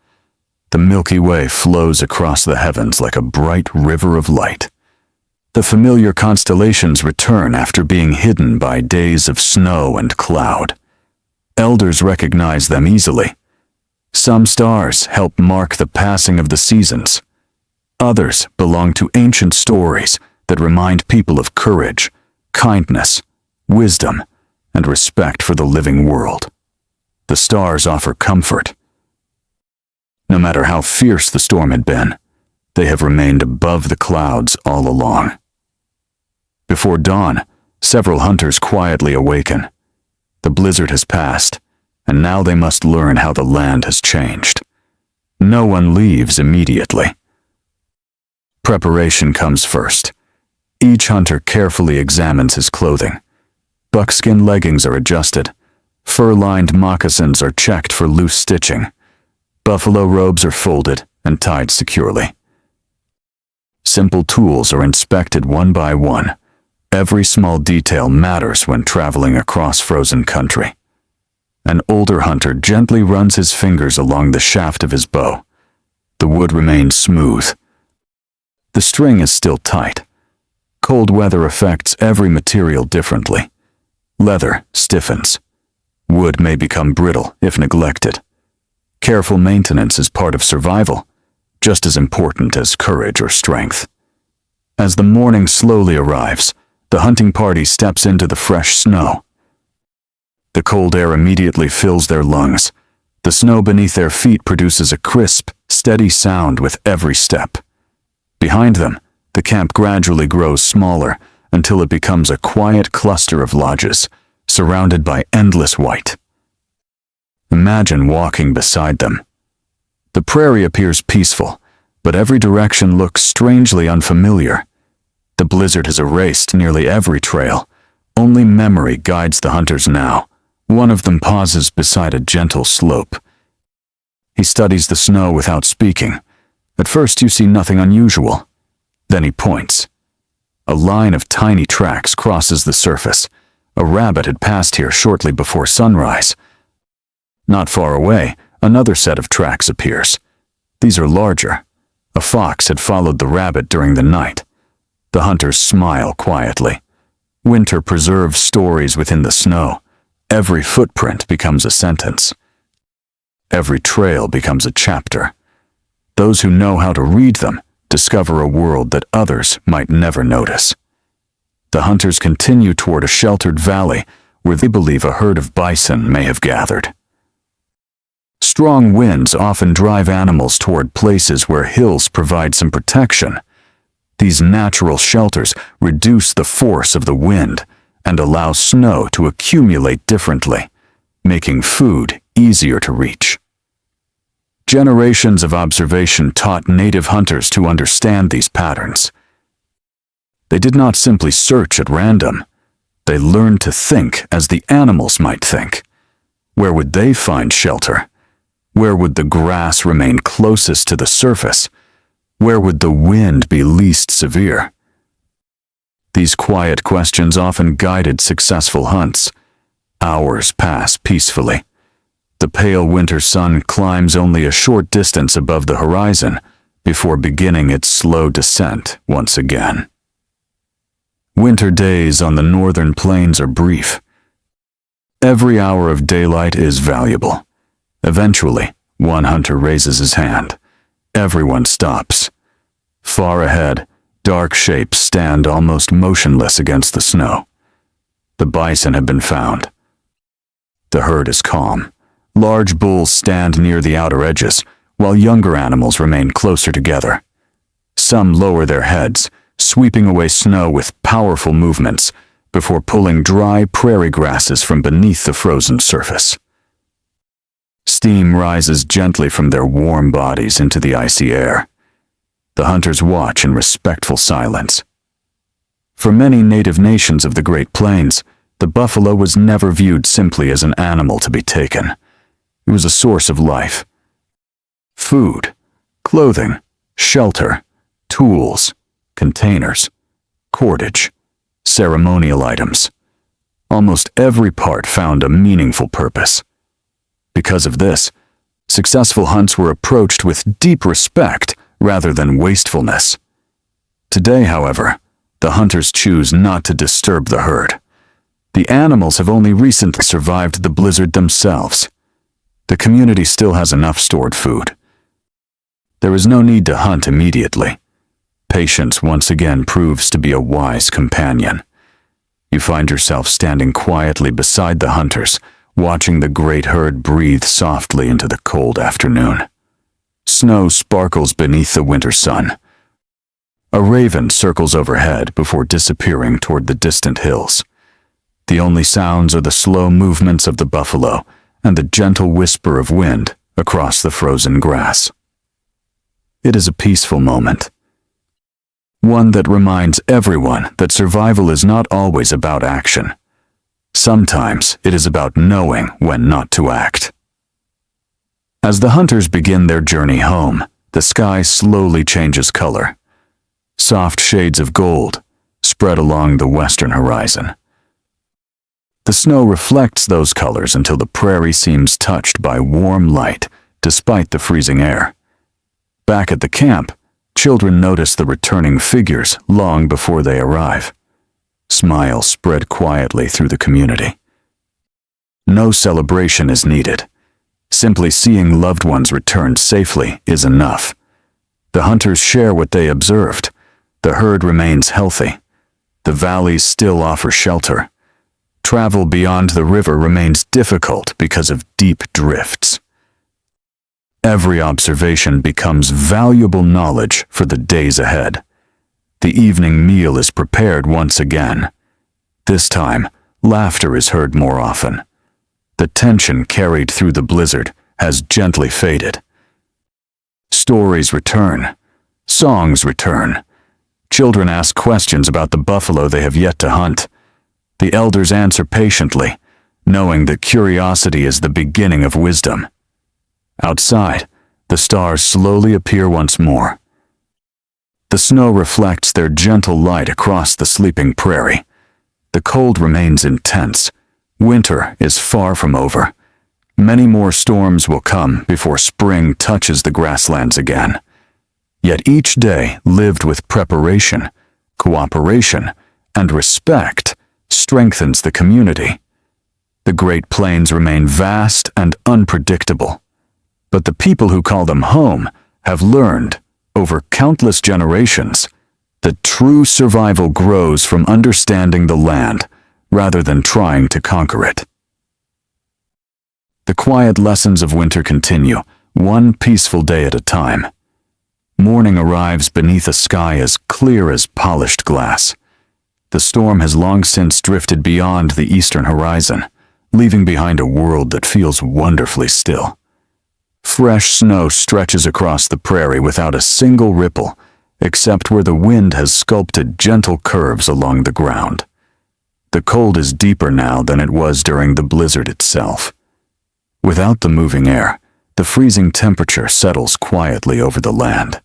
The Milky Way flows across the heavens like a bright river of light. The familiar constellations return after being hidden by days of snow and cloud. Elders recognize them easily. Some stars help mark the passing of the seasons. Others belong to ancient stories that remind people of courage, kindness, wisdom, and respect for the living world. The stars offer comfort. No matter how fierce the storm had been, they have remained above the clouds all along. Before dawn, several hunters quietly awaken. The blizzard has passed, and now they must learn how the land has changed. No one leaves immediately. Preparation comes first. Each hunter carefully examines his clothing. Buckskin leggings are adjusted. Fur-lined moccasins are checked for loose stitching. Buffalo robes are folded and tied securely. Simple tools are inspected one by one. Every small detail matters when traveling across frozen country. An older hunter gently runs his fingers along the shaft of his bow. The wood remains smooth. The string is still tight. Cold weather affects every material differently. Leather stiffens. Wood may become brittle if neglected. Careful maintenance is part of survival, just as important as courage or strength. As the morning slowly arrives, the hunting party steps into the fresh snow. The cold air immediately fills their lungs. The snow beneath their feet produces a crisp, steady sound with every step. Behind them, the camp gradually grows smaller until it becomes a quiet cluster of lodges, surrounded by endless white. Imagine walking beside them. The prairie appears peaceful, but every direction looks strangely unfamiliar. The blizzard has erased nearly every trail. Only memory guides the hunters now. One of them pauses beside a gentle slope. He studies the snow without speaking. At first you see nothing unusual. Then he points. A line of tiny tracks crosses the surface. A rabbit had passed here shortly before sunrise. Not far away, another set of tracks appears. These are larger. A fox had followed the rabbit during the night. The hunters smile quietly. Winter preserves stories within the snow. Every footprint becomes a sentence. Every trail becomes a chapter. Those who know how to read them discover a world that others might never notice. The hunters continue toward a sheltered valley where they believe a herd of bison may have gathered. Strong winds often drive animals toward places where hills provide some protection. These natural shelters reduce the force of the wind and allow snow to accumulate differently, making food easier to reach. Generations of observation taught native hunters to understand these patterns. They did not simply search at random. They learned to think as the animals might think. Where would they find shelter? Where would the grass remain closest to the surface? Where would the wind be least severe? These quiet questions often guided successful hunts. Hours pass peacefully. The pale winter sun climbs only a short distance above the horizon before beginning its slow descent once again. Winter days on the northern plains are brief. Every hour of daylight is valuable. Eventually, one hunter raises his hand. Everyone stops. Far ahead, dark shapes stand almost motionless against the snow. The bison have been found. The herd is calm. Large bulls stand near the outer edges, while younger animals remain closer together. Some lower their heads, sweeping away snow with powerful movements, before pulling dry prairie grasses from beneath the frozen surface. Steam rises gently from their warm bodies into the icy air. The hunters watch in respectful silence. For many native nations of the Great Plains, The buffalo was never viewed simply as an animal to be taken. It was a source of life. Food, clothing, shelter, tools, containers, cordage, ceremonial items. Almost every part found a meaningful purpose. Because of this, successful hunts were approached with deep respect rather than wastefulness. Today, however, the hunters choose not to disturb the herd. The animals have only recently survived the blizzard themselves. The community still has enough stored food. There is no need to hunt immediately. Patience once again proves to be a wise companion. You find yourself standing quietly beside the hunters, watching the great herd breathe softly into the cold afternoon. Snow sparkles beneath the winter sun. A raven circles overhead before disappearing toward the distant hills. The only sounds are the slow movements of the buffalo and the gentle whisper of wind across the frozen grass. It is a peaceful moment. One that reminds everyone that survival is not always about action. Sometimes it is about knowing when not to act. As the hunters begin their journey home, the sky slowly changes color. Soft shades of gold spread along the western horizon. The snow reflects those colors until the prairie seems touched by warm light despite the freezing air. Back at the camp, children notice the returning figures long before they arrive. Smiles spread quietly through the community. No celebration is needed. Simply seeing loved ones return safely is enough. The hunters share what they observed. The herd remains healthy. The valleys still offer shelter. Travel beyond the river remains difficult because of deep drifts. Every observation becomes valuable knowledge for the days ahead. The evening meal is prepared once again. This time, laughter is heard more often. The tension carried through the blizzard has gently faded. Stories return. Songs return. Children ask questions about the buffalo they have yet to hunt. The elders answer patiently, knowing that curiosity is the beginning of wisdom. Outside, the stars slowly appear once more. The snow reflects their gentle light across the sleeping prairie. The cold remains intense. Winter is far from over. Many more storms will come before spring touches the grasslands again. Yet each day lived with preparation, cooperation, and respect strengthens the community. The Great Plains remain vast and unpredictable, but the people who call them home have learned, over countless generations, that true survival grows from understanding the land rather than trying to conquer it. The quiet lessons of winter continue, one peaceful day at a time. Morning arrives beneath a sky as clear as polished glass. The storm has long since drifted beyond the eastern horizon, leaving behind a world that feels wonderfully still. Fresh snow stretches across the prairie without a single ripple, except where the wind has sculpted gentle curves along the ground. The cold is deeper now than it was during the blizzard itself. Without the moving air, the freezing temperature settles quietly over the land.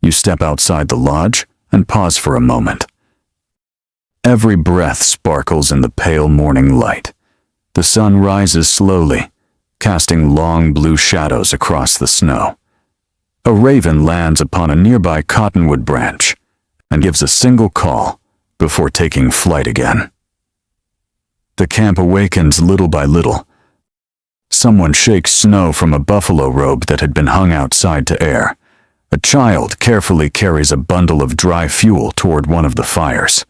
You step outside the lodge and pause for a moment. Every breath sparkles in the pale morning light. The sun rises slowly, casting long blue shadows across the snow. A raven lands upon a nearby cottonwood branch and gives a single call before taking flight again. The camp awakens little by little. Someone shakes snow from a buffalo robe that had been hung outside to air. A child carefully carries a bundle of dry fuel toward one of the fires.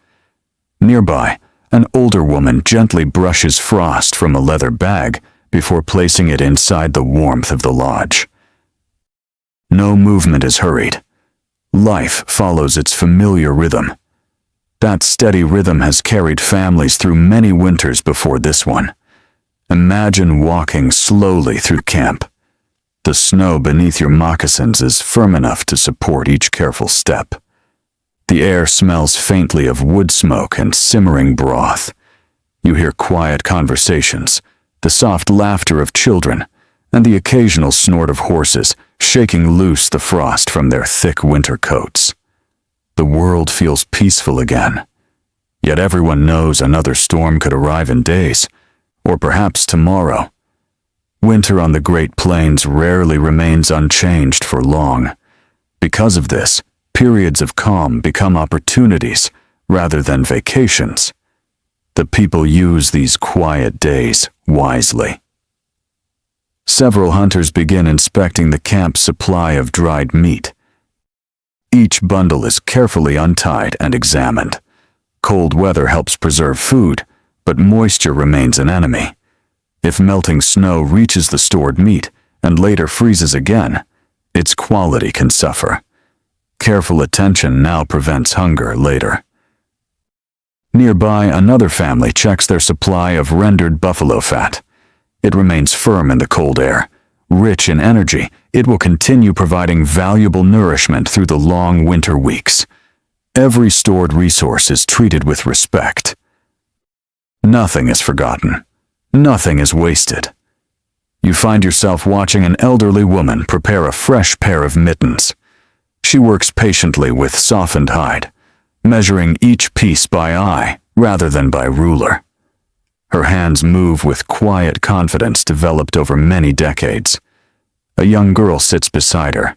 Nearby, an older woman gently brushes frost from a leather bag before placing it inside the warmth of the lodge. No movement is hurried. Life follows its familiar rhythm. That steady rhythm has carried families through many winters before this one. Imagine walking slowly through camp. The snow beneath your moccasins is firm enough to support each careful step. The air smells faintly of wood smoke and simmering broth. You hear quiet conversations, the soft laughter of children, and the occasional snort of horses shaking loose the frost from their thick winter coats. The world feels peaceful again. Yet everyone knows another storm could arrive in days, or perhaps tomorrow. Winter on the Great Plains rarely remains unchanged for long. Because of this, periods of calm become opportunities rather than vacations. The people use these quiet days wisely. Several hunters begin inspecting the camp's supply of dried meat. Each bundle is carefully untied and examined. Cold weather helps preserve food, but moisture remains an enemy. If melting snow reaches the stored meat and later freezes again, its quality can suffer. Careful attention now prevents hunger later. Nearby, another family checks their supply of rendered buffalo fat. It remains firm in the cold air. Rich in energy, it will continue providing valuable nourishment through the long winter weeks. Every stored resource is treated with respect. Nothing is forgotten. Nothing is wasted. You find yourself watching an elderly woman prepare a fresh pair of mittens. She works patiently with softened hide, measuring each piece by eye rather than by ruler. Her hands move with quiet confidence developed over many decades. A young girl sits beside her.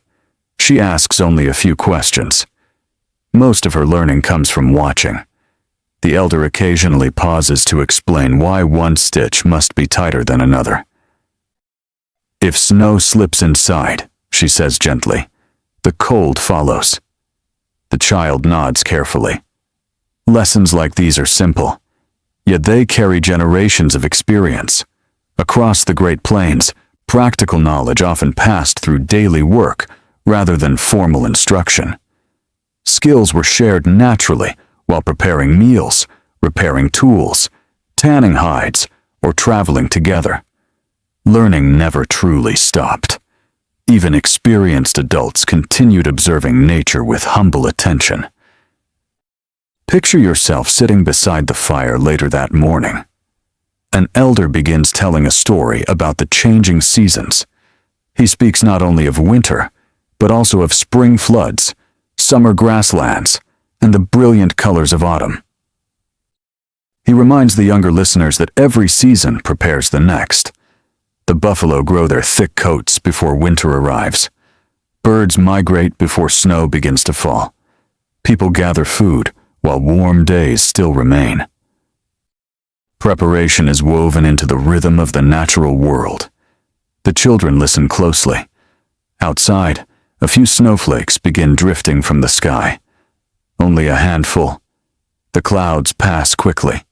She asks only a few questions. Most of her learning comes from watching. The elder occasionally pauses to explain why one stitch must be tighter than another. "If snow slips inside," she says gently, "the cold follows." The child nods carefully. Lessons like these are simple, yet they carry generations of experience. Across the Great Plains, practical knowledge often passed through daily work rather than formal instruction. Skills were shared naturally while preparing meals, repairing tools, tanning hides, or traveling together. Learning never truly stopped. Even experienced adults continued observing nature with humble attention. Picture yourself sitting beside the fire later that morning. An elder begins telling a story about the changing seasons. He speaks not only of winter, but also of spring floods, summer grasslands, and the brilliant colors of autumn. He reminds the younger listeners that every season prepares the next. The buffalo grow their thick coats before winter arrives. Birds migrate before snow begins to fall. People gather food while warm days still remain. Preparation is woven into the rhythm of the natural world. The children listen closely. Outside, a few snowflakes begin drifting from the sky. Only a handful. The clouds pass quickly.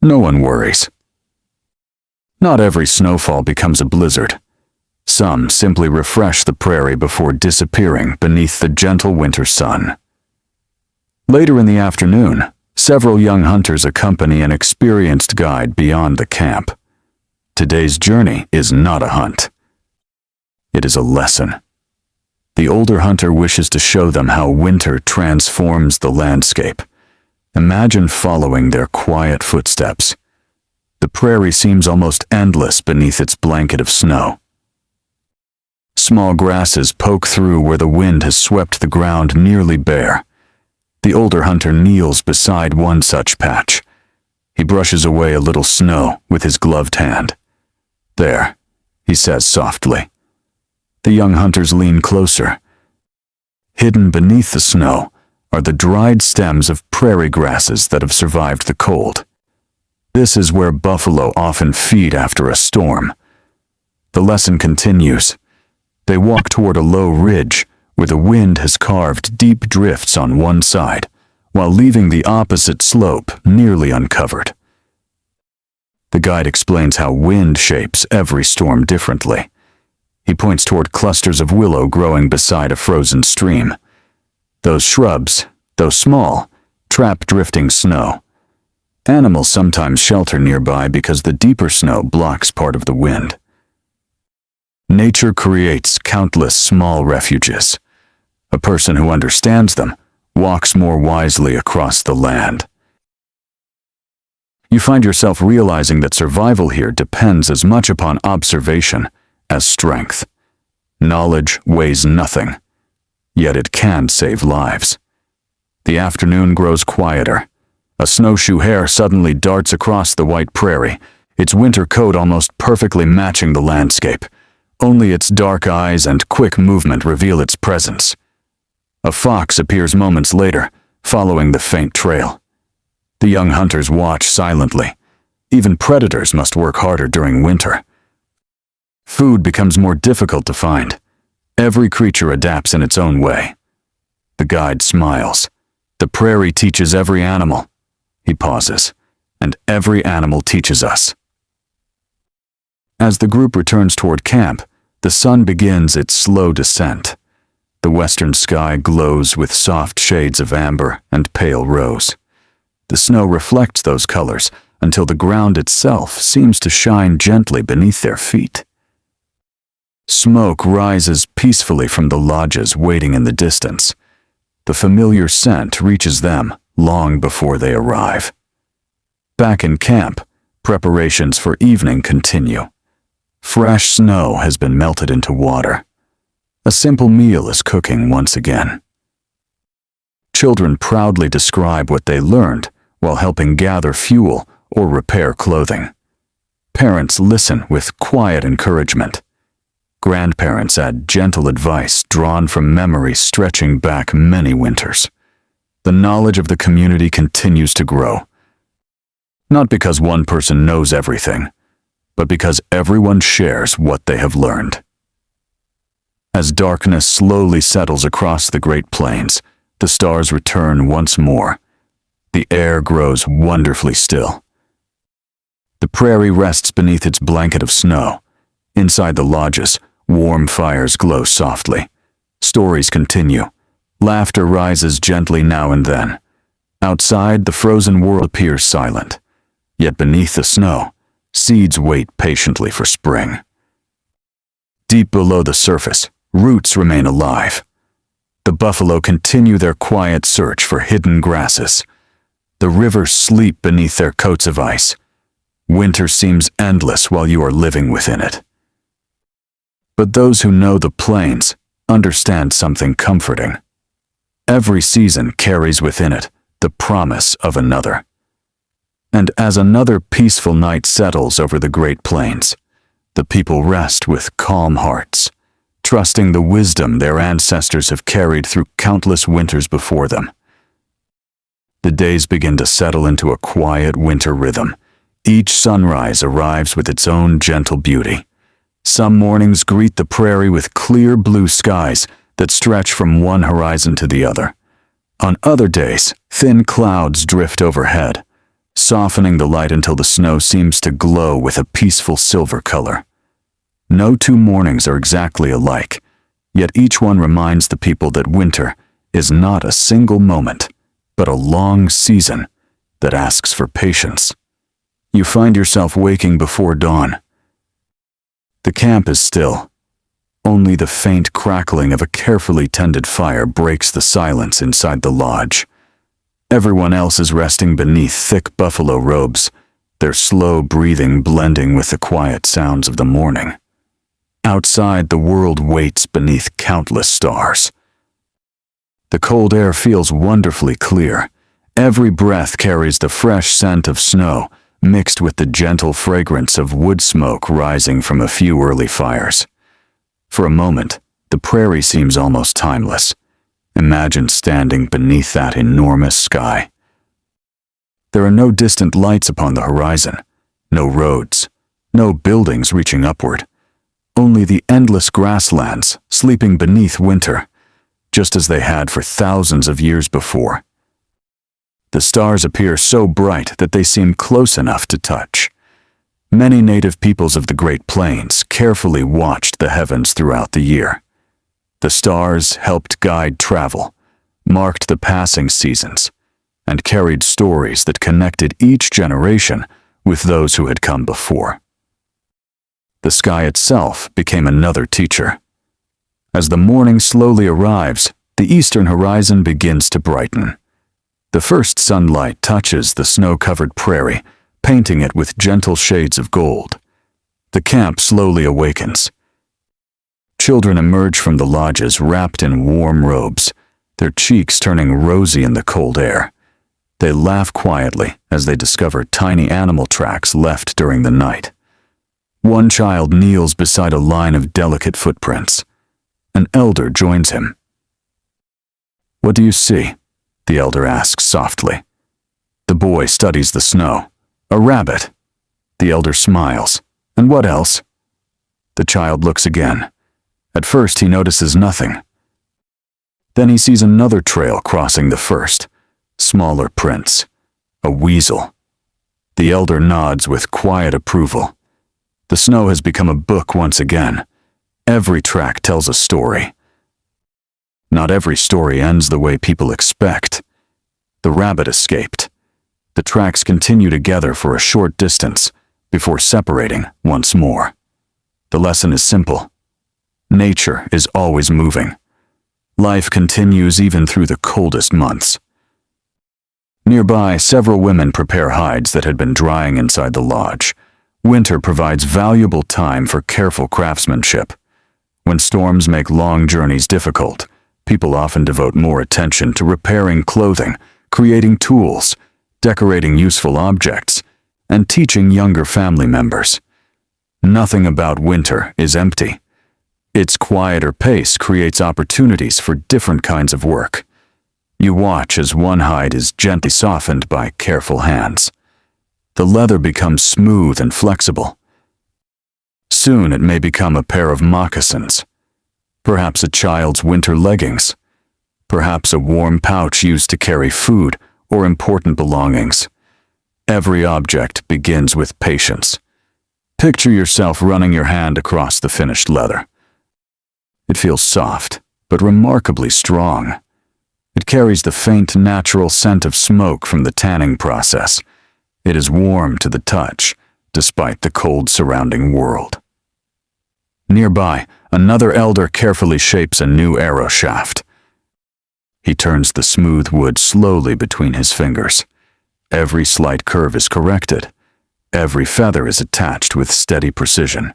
No one worries. Not every snowfall becomes a blizzard. Some simply refresh the prairie before disappearing beneath the gentle winter sun. Later in the afternoon, several young hunters accompany an experienced guide beyond the camp. Today's journey is not a hunt. It is a lesson. The older hunter wishes to show them how winter transforms the landscape. Imagine following their quiet footsteps. The prairie seems almost endless beneath its blanket of snow. Small grasses poke through where the wind has swept the ground nearly bare. The older hunter kneels beside one such patch. He brushes away a little snow with his gloved hand. "There," he says softly. The young hunters lean closer. Hidden beneath the snow are the dried stems of prairie grasses that have survived the cold. This is where buffalo often feed after a storm. The lesson continues. They walk toward a low ridge where the wind has carved deep drifts on one side, while leaving the opposite slope nearly uncovered. The guide explains how wind shapes every storm differently. He points toward clusters of willow growing beside a frozen stream. Those shrubs, though small, trap drifting snow. Animals sometimes shelter nearby because the deeper snow blocks part of the wind. Nature creates countless small refuges. A person who understands them walks more wisely across the land. You find yourself realizing that survival here depends as much upon observation as strength. Knowledge weighs nothing, yet it can save lives. The afternoon grows quieter. A snowshoe hare suddenly darts across the white prairie, its winter coat almost perfectly matching the landscape. Only its dark eyes and quick movement reveal its presence. A fox appears moments later, following the faint trail. The young hunters watch silently. Even predators must work harder during winter. Food becomes more difficult to find. Every creature adapts in its own way. The guide smiles. The prairie teaches every animal. He pauses. And every animal teaches us. As the group returns toward camp, the sun begins its slow descent. The western sky glows with soft shades of amber and pale rose. The snow reflects those colors until the ground itself seems to shine gently beneath their feet. Smoke rises peacefully from the lodges waiting in the distance. The familiar scent reaches them long before they arrive. Back in camp, preparations for evening continue. Fresh snow has been melted into water. A simple meal is cooking once again. Children proudly describe what they learned while helping gather fuel or repair clothing. Parents listen with quiet encouragement. Grandparents add gentle advice drawn from memories stretching back many winters. The knowledge of the community continues to grow. Not because one person knows everything, but because everyone shares what they have learned. As darkness slowly settles across the Great Plains, the stars return once more. The air grows wonderfully still. The prairie rests beneath its blanket of snow. Inside the lodges, warm fires glow softly. Stories continue. Laughter rises gently now and then. Outside, the frozen world appears silent. Yet beneath the snow, seeds wait patiently for spring. Deep below the surface, roots remain alive. The buffalo continue their quiet search for hidden grasses. The rivers sleep beneath their coats of ice. Winter seems endless while you are living within it. But those who know the plains understand something comforting. Every season carries within it the promise of another. And as another peaceful night settles over the Great Plains, the people rest with calm hearts, trusting the wisdom their ancestors have carried through countless winters before them. The days begin to settle into a quiet winter rhythm. Each sunrise arrives with its own gentle beauty. Some mornings greet the prairie with clear blue skies that stretch from one horizon to the other. On other days, thin clouds drift overhead, softening the light until the snow seems to glow with a peaceful silver color. No two mornings are exactly alike, yet each one reminds the people that winter is not a single moment, but a long season that asks for patience. You find yourself waking before dawn. The camp is still. Only the faint crackling of a carefully tended fire breaks the silence inside the lodge. Everyone else is resting beneath thick buffalo robes, their slow breathing blending with the quiet sounds of the morning. Outside, the world waits beneath countless stars. The cold air feels wonderfully clear. Every breath carries the fresh scent of snow, mixed with the gentle fragrance of wood smoke rising from a few early fires. For a moment, the prairie seems almost timeless. Imagine standing beneath that enormous sky. There are no distant lights upon the horizon, no roads, no buildings reaching upward. Only the endless grasslands sleeping beneath winter, just as they had for thousands of years before. The stars appear so bright that they seem close enough to touch. Many native peoples of the Great Plains carefully watched the heavens throughout the year. The stars helped guide travel, marked the passing seasons, and carried stories that connected each generation with those who had come before. The sky itself became another teacher. As the morning slowly arrives, the eastern horizon begins to brighten. The first sunlight touches the snow-covered prairie, painting it with gentle shades of gold. The camp slowly awakens. Children emerge from the lodges wrapped in warm robes, their cheeks turning rosy in the cold air. They laugh quietly as they discover tiny animal tracks left during the night. One child kneels beside a line of delicate footprints. An elder joins him. "What do you see?" the elder asks softly. The boy studies the snow. "A rabbit." The elder smiles. "And what else?" The child looks again. At first he notices nothing. Then he sees another trail crossing the first, smaller prints. A weasel. The elder nods with quiet approval. The snow has become a book once again. Every track tells a story. Not every story ends the way people expect. The rabbit escaped. The tracks continue together for a short distance before separating once more. The lesson is simple. Nature is always moving. Life continues even through the coldest months. Nearby, several women prepare hides that had been drying inside the lodge. Winter provides valuable time for careful craftsmanship. When storms make long journeys difficult, people often devote more attention to repairing clothing, creating tools, decorating useful objects, and teaching younger family members. Nothing about winter is empty. Its quieter pace creates opportunities for different kinds of work. You watch as one hide is gently softened by careful hands. The leather becomes smooth and flexible. Soon it may become a pair of moccasins, perhaps a child's winter leggings, perhaps a warm pouch used to carry food or important belongings. Every object begins with patience. Picture yourself running your hand across the finished leather. It feels soft, but remarkably strong. It carries the faint, natural scent of smoke from the tanning process. It is warm to the touch, despite the cold surrounding world. Nearby, another elder carefully shapes a new arrow shaft. He turns the smooth wood slowly between his fingers. Every slight curve is corrected. Every feather is attached with steady precision.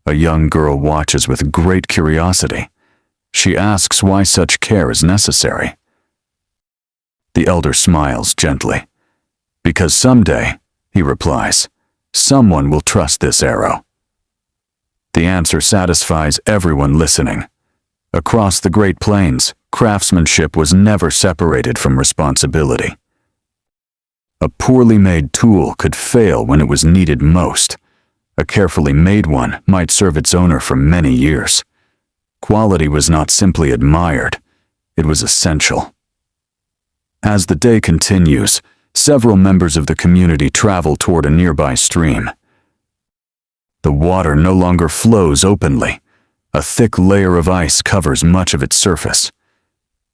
A young girl watches with great curiosity. She asks why such care is necessary. The elder smiles gently. "Because someday," he replies, "someone will trust this arrow." The answer satisfies everyone listening. Across the Great Plains, craftsmanship was never separated from responsibility. A poorly made tool could fail when it was needed most. A carefully made one might serve its owner for many years. Quality was not simply admired, it was essential. As the day continues, several members of the community travel toward a nearby stream. The water no longer flows openly. A thick layer of ice covers much of its surface.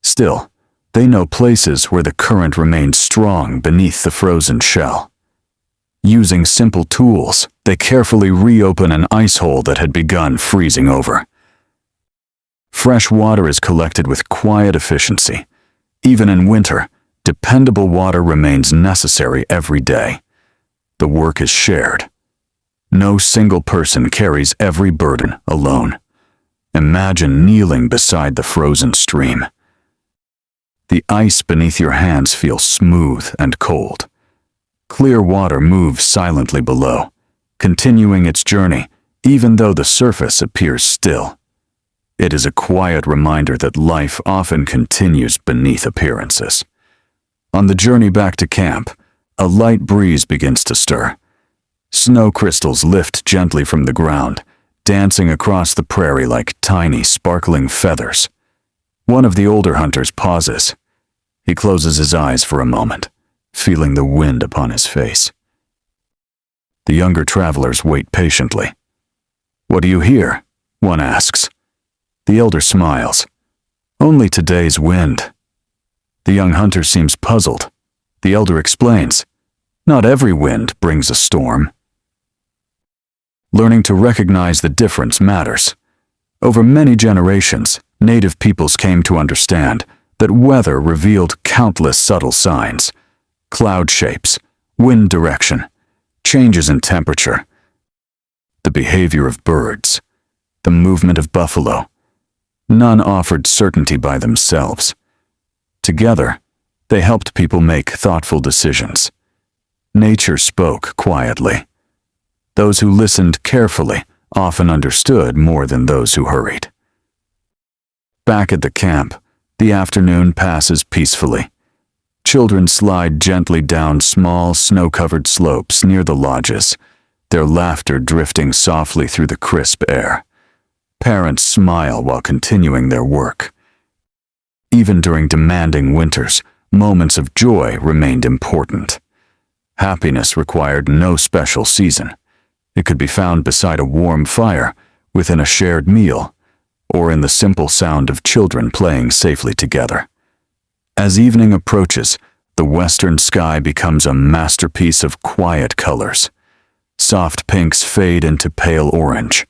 Still, they know places where the current remains strong beneath the frozen shell. Using simple tools, they carefully reopen an ice hole that had begun freezing over. Fresh water is collected with quiet efficiency. Even in winter, dependable water remains necessary every day. The work is shared. No single person carries every burden alone. Imagine kneeling beside the frozen stream. The ice beneath your hands feels smooth and cold. Clear water moves silently below, continuing its journey even though the surface appears still. It is a quiet reminder that life often continues beneath appearances. On the journey back to camp, a light breeze begins to stir. Snow crystals lift gently from the ground, dancing across the prairie like tiny, sparkling feathers. One of the older hunters pauses. He closes his eyes for a moment, feeling the wind upon his face. The younger travelers wait patiently. "What do you hear?" one asks. The elder smiles. "Only today's wind." The young hunter seems puzzled. The elder explains, "Not every wind brings a storm." Learning to recognize the difference matters. Over many generations, native peoples came to understand that weather revealed countless subtle signs: cloud shapes, wind direction, changes in temperature, the behavior of birds, the movement of buffalo. None offered certainty by themselves. Together, they helped people make thoughtful decisions. Nature spoke quietly. Those who listened carefully often understood more than those who hurried. Back at the camp, the afternoon passes peacefully. Children slide gently down small, snow-covered slopes near the lodges, their laughter drifting softly through the crisp air. Parents smile while continuing their work. Even during demanding winters, moments of joy remained important. Happiness required no special season. It could be found beside a warm fire, within a shared meal, or in the simple sound of children playing safely together. As evening approaches, the western sky becomes a masterpiece of quiet colors. Soft pinks fade into pale orange.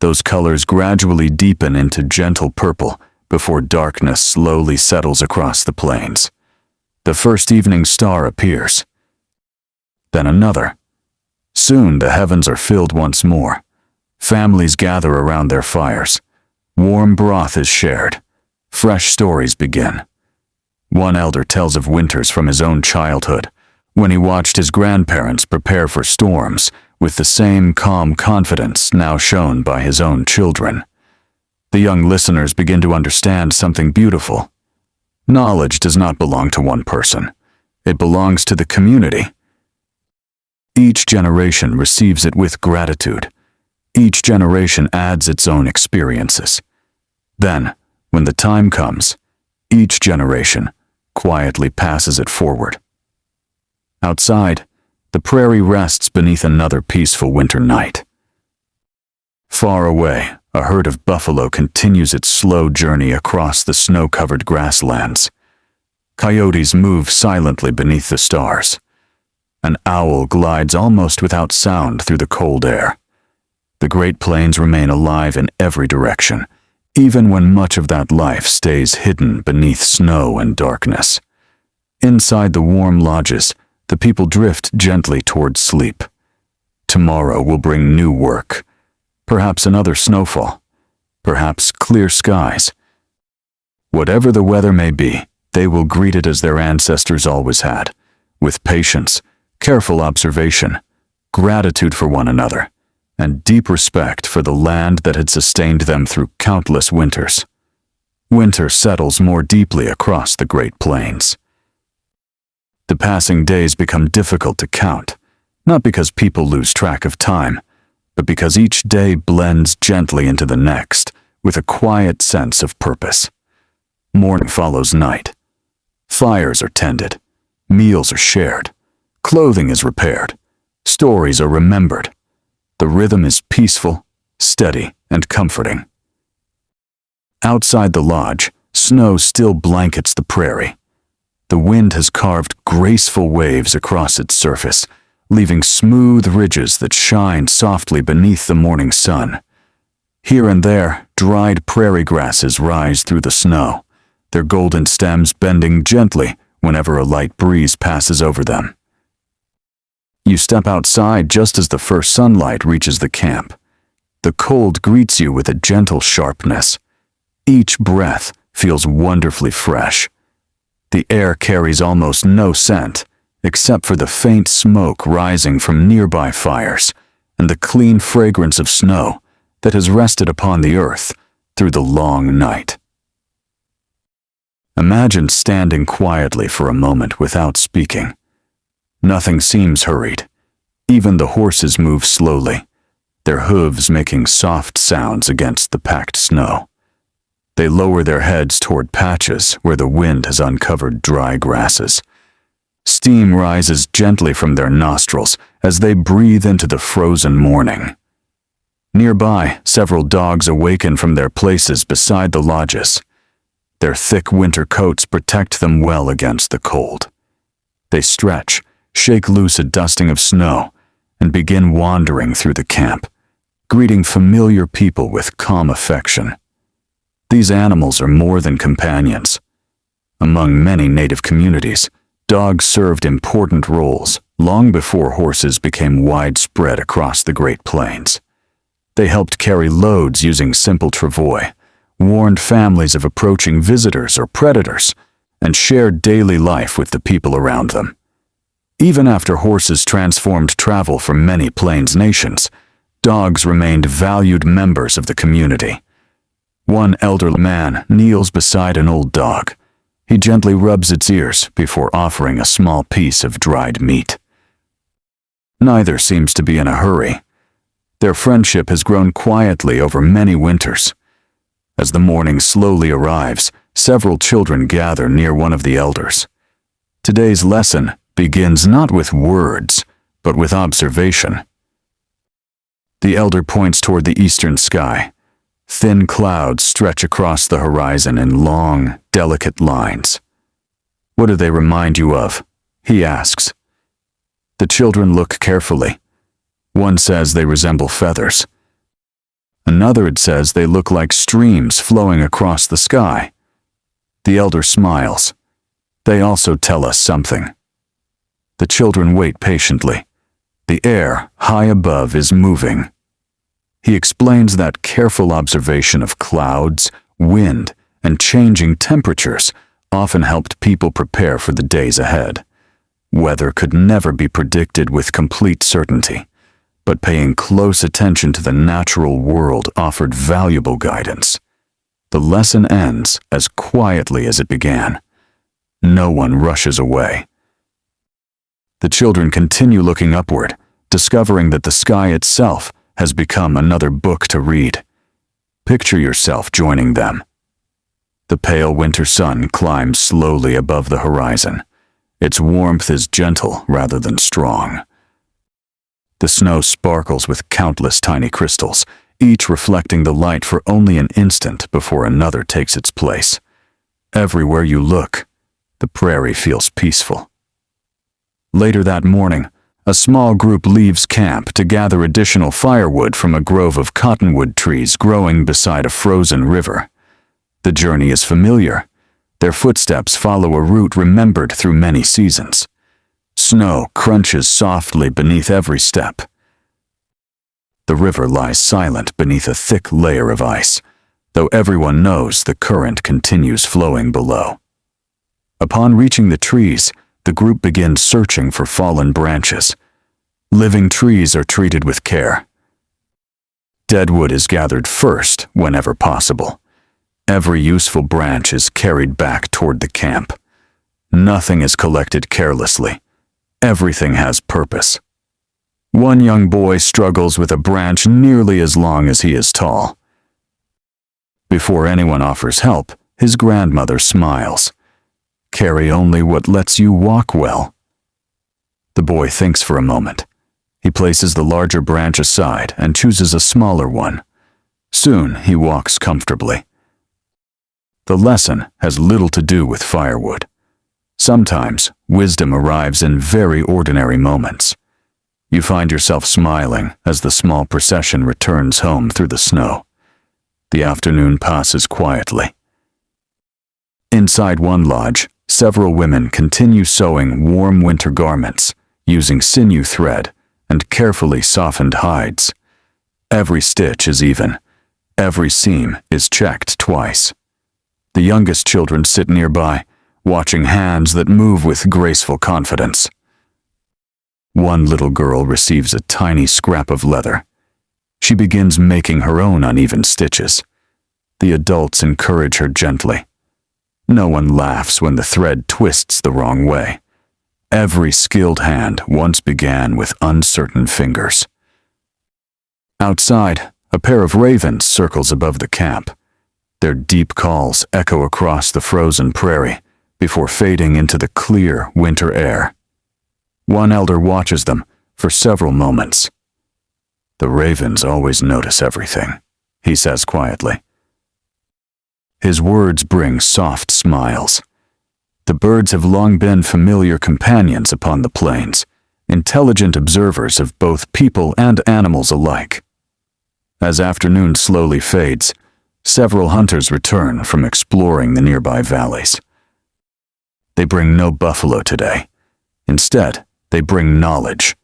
Those colors gradually deepen into gentle purple before darkness slowly settles across the plains. The first evening star appears. Then another. Soon the heavens are filled once more. Families gather around their fires. Warm broth is shared. Fresh stories begin. One elder tells of winters from his own childhood, when he watched his grandparents prepare for storms with the same calm confidence now shown by his own children. The young listeners begin to understand something beautiful. Knowledge does not belong to one person. It belongs to the community. Each generation receives it with gratitude. Each generation adds its own experiences. Then, when the time comes, each generation quietly passes it forward. Outside, the prairie rests beneath another peaceful winter night. Far away, a herd of buffalo continues its slow journey across the snow-covered grasslands. Coyotes move silently beneath the stars. An owl glides almost without sound through the cold air. The Great Plains remain alive in every direction, even when much of that life stays hidden beneath snow and darkness. Inside the warm lodges, the people drift gently toward sleep. Tomorrow will bring new work, perhaps another snowfall, perhaps clear skies. Whatever the weather may be, they will greet it as their ancestors always had, with patience, careful observation, gratitude for one another, and deep respect for the land that had sustained them through countless winters. Winter settles more deeply across the Great Plains. The passing days become difficult to count, not because people lose track of time, but because each day blends gently into the next with a quiet sense of purpose. Morning follows night. Fires are tended, meals are shared, clothing is repaired, stories are remembered. The rhythm is peaceful, steady, and comforting. Outside the lodge, snow still blankets the prairie. The wind has carved graceful waves across its surface, leaving smooth ridges that shine softly beneath the morning sun. Here and there, dried prairie grasses rise through the snow, their golden stems bending gently whenever a light breeze passes over them. You step outside just as the first sunlight reaches the camp. The cold greets you with a gentle sharpness. Each breath feels wonderfully fresh. The air carries almost no scent, except for the faint smoke rising from nearby fires and the clean fragrance of snow that has rested upon the earth through the long night. Imagine standing quietly for a moment without speaking. Nothing seems hurried. Even the horses move slowly, their hooves making soft sounds against the packed snow. They lower their heads toward patches where the wind has uncovered dry grasses. Steam rises gently from their nostrils as they breathe into the frozen morning. Nearby, several dogs awaken from their places beside the lodges. Their thick winter coats protect them well against the cold. They stretch, shake loose a dusting of snow, and begin wandering through the camp, greeting familiar people with calm affection. These animals are more than companions. Among many native communities, dogs served important roles, long before horses became widespread across the Great Plains. They helped carry loads using simple travois, warned families of approaching visitors or predators, and shared daily life with the people around them. Even after horses transformed travel for many Plains nations, dogs remained valued members of the community. One elderly man kneels beside an old dog. He gently rubs its ears before offering a small piece of dried meat. Neither seems to be in a hurry. Their friendship has grown quietly over many winters. As the morning slowly arrives, several children gather near one of the elders. Today's lesson begins not with words, but with observation. The elder points toward the eastern sky. Thin clouds stretch across the horizon in long, delicate lines. "What do they remind you of?" he asks. The children look carefully. One says they resemble feathers. Another says they look like streams flowing across the sky. The elder smiles. They also tell us something. The children wait patiently. The air high above is moving. He explains that careful observation of clouds, wind, and changing temperatures often helped people prepare for the days ahead. Weather could never be predicted with complete certainty, but paying close attention to the natural world offered valuable guidance. The lesson ends as quietly as it began. No one rushes away. The children continue looking upward, discovering that the sky itself has become another book to read. Picture yourself joining them. The pale winter sun climbs slowly above the horizon. Its warmth is gentle rather than strong. The snow sparkles with countless tiny crystals, each reflecting the light for only an instant before another takes its place. Everywhere you look, the prairie feels peaceful. Later that morning, a small group leaves camp to gather additional firewood from a grove of cottonwood trees growing beside a frozen river. The journey is familiar. Their footsteps follow a route remembered through many seasons. Snow crunches softly beneath every step. The river lies silent beneath a thick layer of ice, though everyone knows the current continues flowing below. Upon reaching the trees, the group begins searching for fallen branches. Living trees are treated with care. Dead wood is gathered first whenever possible. Every useful branch is carried back toward the camp. Nothing is collected carelessly. Everything has purpose. One young boy struggles with a branch nearly as long as he is tall. Before anyone offers help, his grandmother smiles. "Carry only what lets you walk well." The boy thinks for a moment. He places the larger branch aside and chooses a smaller one. Soon he walks comfortably. The lesson has little to do with firewood. Sometimes wisdom arrives in very ordinary moments. You find yourself smiling as the small procession returns home through the snow. The afternoon passes quietly. Inside one lodge, several women continue sewing warm winter garments, using sinew thread and carefully softened hides. Every stitch is even. Every seam is checked twice. The youngest children sit nearby, watching hands that move with graceful confidence. One little girl receives a tiny scrap of leather. She begins making her own uneven stitches. The adults encourage her gently. No one laughs when the thread twists the wrong way. Every skilled hand once began with uncertain fingers. Outside, a pair of ravens circles above the camp. Their deep calls echo across the frozen prairie before fading into the clear winter air. One elder watches them for several moments. "The ravens always notice everything," he says quietly. His words bring soft smiles. The birds have long been familiar companions upon the plains, intelligent observers of both people and animals alike. As afternoon slowly fades, several hunters return from exploring the nearby valleys. They bring no buffalo today. Instead, They bring knowledge.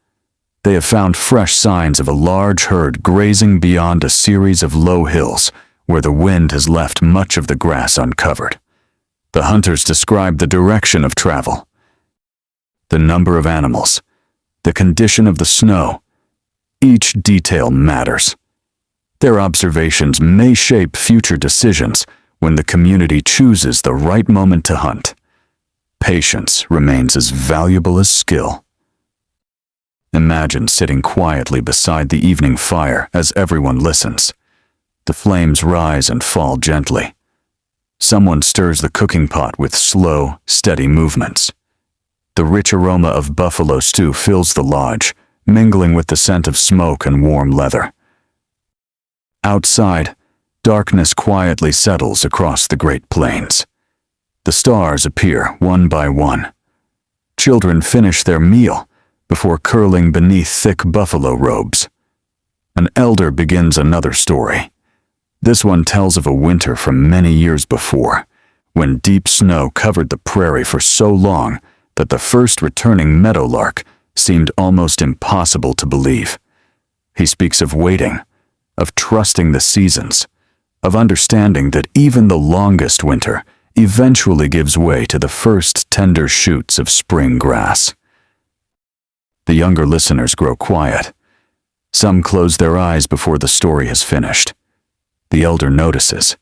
They have found fresh signs of a large herd grazing beyond a series of low hills where the wind has left much of the grass uncovered. The hunters describe the direction of travel, the number of animals, the condition of the snow. Each detail matters. Their observations may shape future decisions when the community chooses the right moment to hunt. Patience remains as valuable as skill. Imagine sitting quietly beside the evening fire as everyone listens. The flames rise and fall gently. Someone stirs the cooking pot with slow, steady movements. The rich aroma of buffalo stew fills the lodge, mingling with the scent of smoke and warm leather. Outside, darkness quietly settles across the Great Plains. The stars appear one by one. Children finish their meal before curling beneath thick buffalo robes. An elder begins another story. This one tells of a winter from many years before, when deep snow covered the prairie for so long that the first returning meadowlark seemed almost impossible to believe. He speaks of waiting, of trusting the seasons, of understanding that even the longest winter eventually gives way to the first tender shoots of spring grass. The younger listeners grow quiet. Some close their eyes before the story has finished. The elder notices.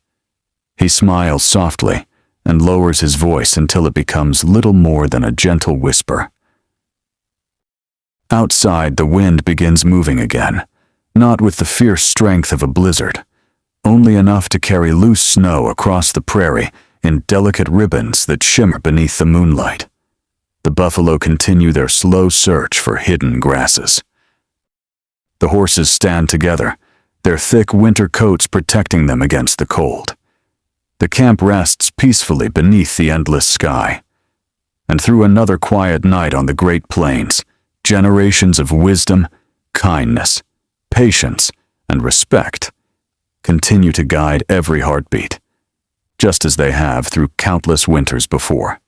He smiles softly and lowers his voice until it becomes little more than a gentle whisper. Outside, the wind begins moving again, not with the fierce strength of a blizzard, only enough to carry loose snow across the prairie in delicate ribbons that shimmer beneath the moonlight. The buffalo continue their slow search for hidden grasses. The horses stand together, their thick winter coats protecting them against the cold. The camp rests peacefully beneath the endless sky. And through another quiet night on the Great Plains, generations of wisdom, kindness, patience, and respect continue to guide every heartbeat, just as they have through countless winters before.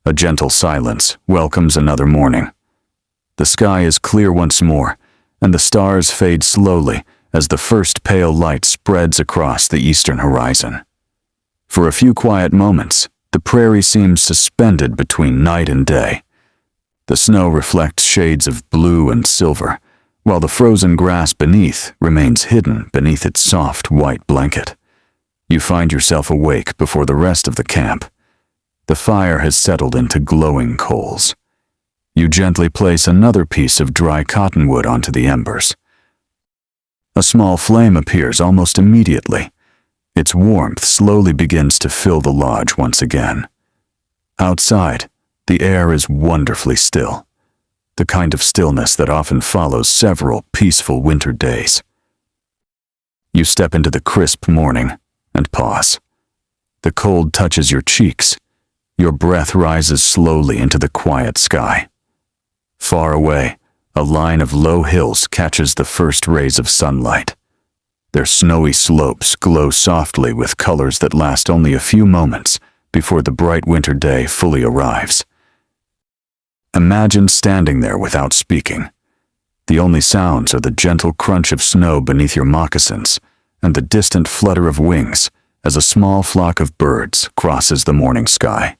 A gentle silence welcomes another morning. The sky is clear once more, and the stars fade slowly as the first pale light spreads across the eastern horizon. For a few quiet moments, the prairie seems suspended between night and day. The snow reflects shades of blue and silver, while the frozen grass beneath remains hidden beneath its soft white blanket. You find yourself awake before the rest of the camp. The fire has settled into glowing coals. You gently place another piece of dry cottonwood onto the embers. A small flame appears almost immediately. Its warmth slowly begins to fill the lodge once again. Outside, the air is wonderfully still, the kind of stillness that often follows several peaceful winter days. You step into the crisp morning and pause. The cold touches your cheeks. Your breath rises slowly into the quiet sky. Far away, a line of low hills catches the first rays of sunlight. Their snowy slopes glow softly with colors that last only a few moments before the bright winter day fully arrives. Imagine standing there without speaking. The only sounds are the gentle crunch of snow beneath your moccasins and the distant flutter of wings as a small flock of birds crosses the morning sky.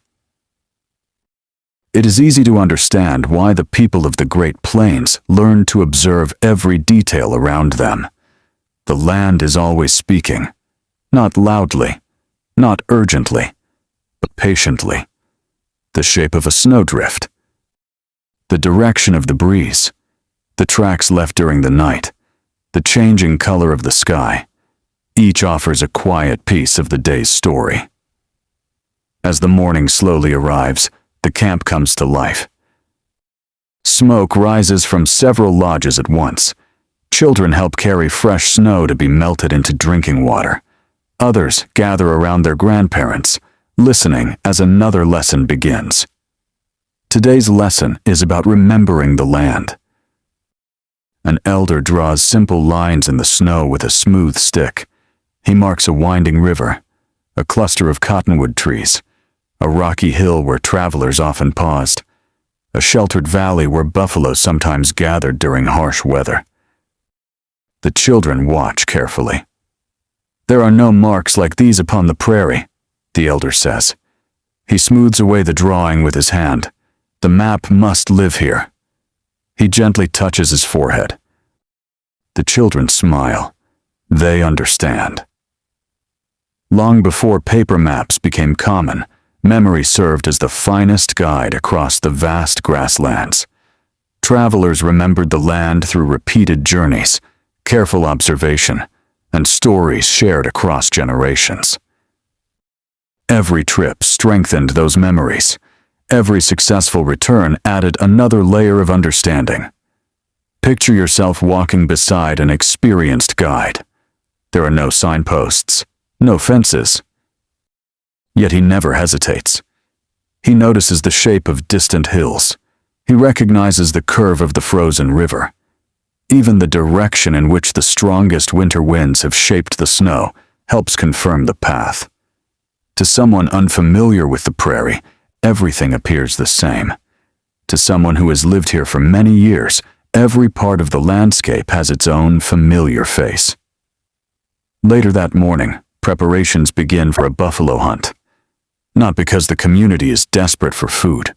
It is easy to understand why the people of the Great Plains learn to observe every detail around them. The land is always speaking, not loudly, not urgently, but patiently. The shape of a snowdrift, the direction of the breeze, the tracks left during the night, the changing color of the sky, each offers a quiet piece of the day's story. As the morning slowly arrives, the camp comes to life. Smoke rises from several lodges at once. Children help carry fresh snow to be melted into drinking water. Others gather around their grandparents, listening as another lesson begins. Today's lesson is about remembering the land. An elder draws simple lines in the snow with a smooth stick. He marks a winding river, a cluster of cottonwood trees, a rocky hill where travelers often paused. a sheltered valley where buffalo sometimes gathered during harsh weather. The children watch carefully. "There are no marks like these upon the prairie," the elder says. He smooths away the drawing with his hand. "The map must live here." He gently touches his forehead. The children smile. They understand. Long before paper maps became common, memory served as the finest guide across the vast grasslands. Travelers remembered the land through repeated journeys, careful observation, and stories shared across generations. Every trip strengthened those memories. Every successful return added another layer of understanding. Picture yourself walking beside an experienced guide. There are no signposts, no fences. Yet he never hesitates. He notices the shape of distant hills. He recognizes the curve of the frozen river. Even the direction in which the strongest winter winds have shaped the snow helps confirm the path. To someone unfamiliar with the prairie, everything appears the same. To someone who has lived here for many years, every part of the landscape has its own familiar face. Later that morning, preparations begin for a buffalo hunt. Not because the community is desperate for food.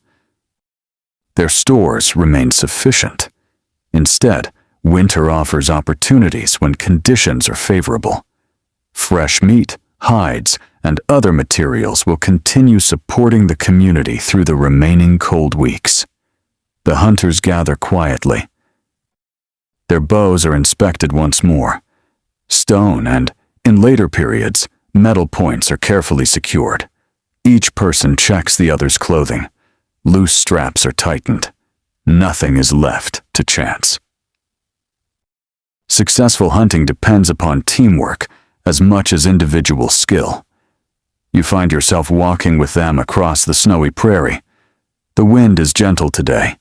Their stores remain sufficient. Instead, winter offers opportunities when conditions are favorable. Fresh meat, hides, and other materials will continue supporting the community through the remaining cold weeks. The hunters gather quietly. Their bows are inspected once more. Stone and, in later periods, metal points are carefully secured. Each person checks the other's clothing. Loose straps are tightened. Nothing is left to chance. Successful hunting depends upon teamwork as much as individual skill. You find yourself walking with them across the snowy prairie. The wind is gentle today.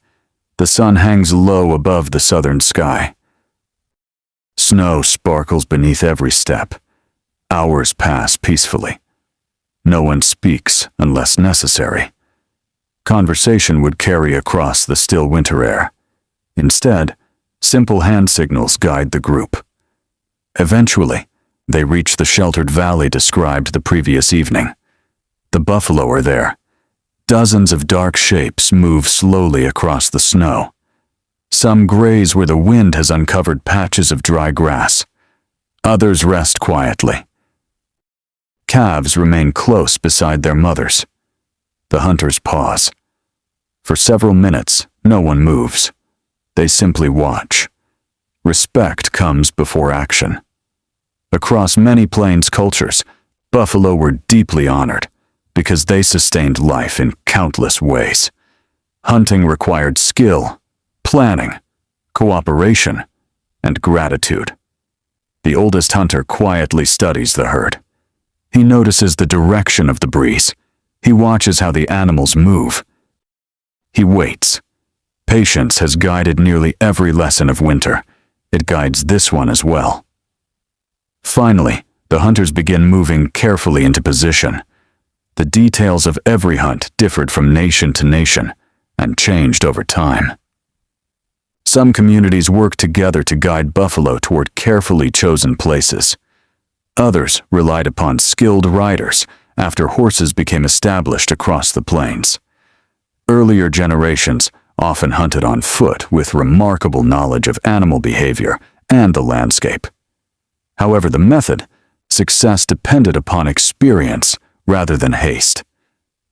The sun hangs low above the southern sky. Snow sparkles beneath every step. Hours pass peacefully. No one speaks unless necessary. Conversation would carry across the still winter air. Instead, simple hand signals guide the group. Eventually, they reach the sheltered valley described the previous evening. The buffalo are there. Dozens of dark shapes move slowly across the snow. Some graze where the wind has uncovered patches of dry grass. Others rest quietly. Calves remain close beside their mothers. The hunters pause. For several minutes, no one moves. They simply watch. Respect comes before action. Across many plains cultures, buffalo were deeply honored because they sustained life in countless ways. Hunting required skill, planning, cooperation, and gratitude. The oldest hunter quietly studies the herd. He notices the direction of the breeze. He watches how the animals move. He waits. Patience has guided nearly every lesson of winter. It guides this one as well. Finally, the hunters begin moving carefully into position. The details of every hunt differed from nation to nation and changed over time. Some communities worked together to guide buffalo toward carefully chosen places. Others relied upon skilled riders after horses became established across the plains. Earlier generations often hunted on foot with remarkable knowledge of animal behavior and the landscape. However the method, success depended upon experience rather than haste.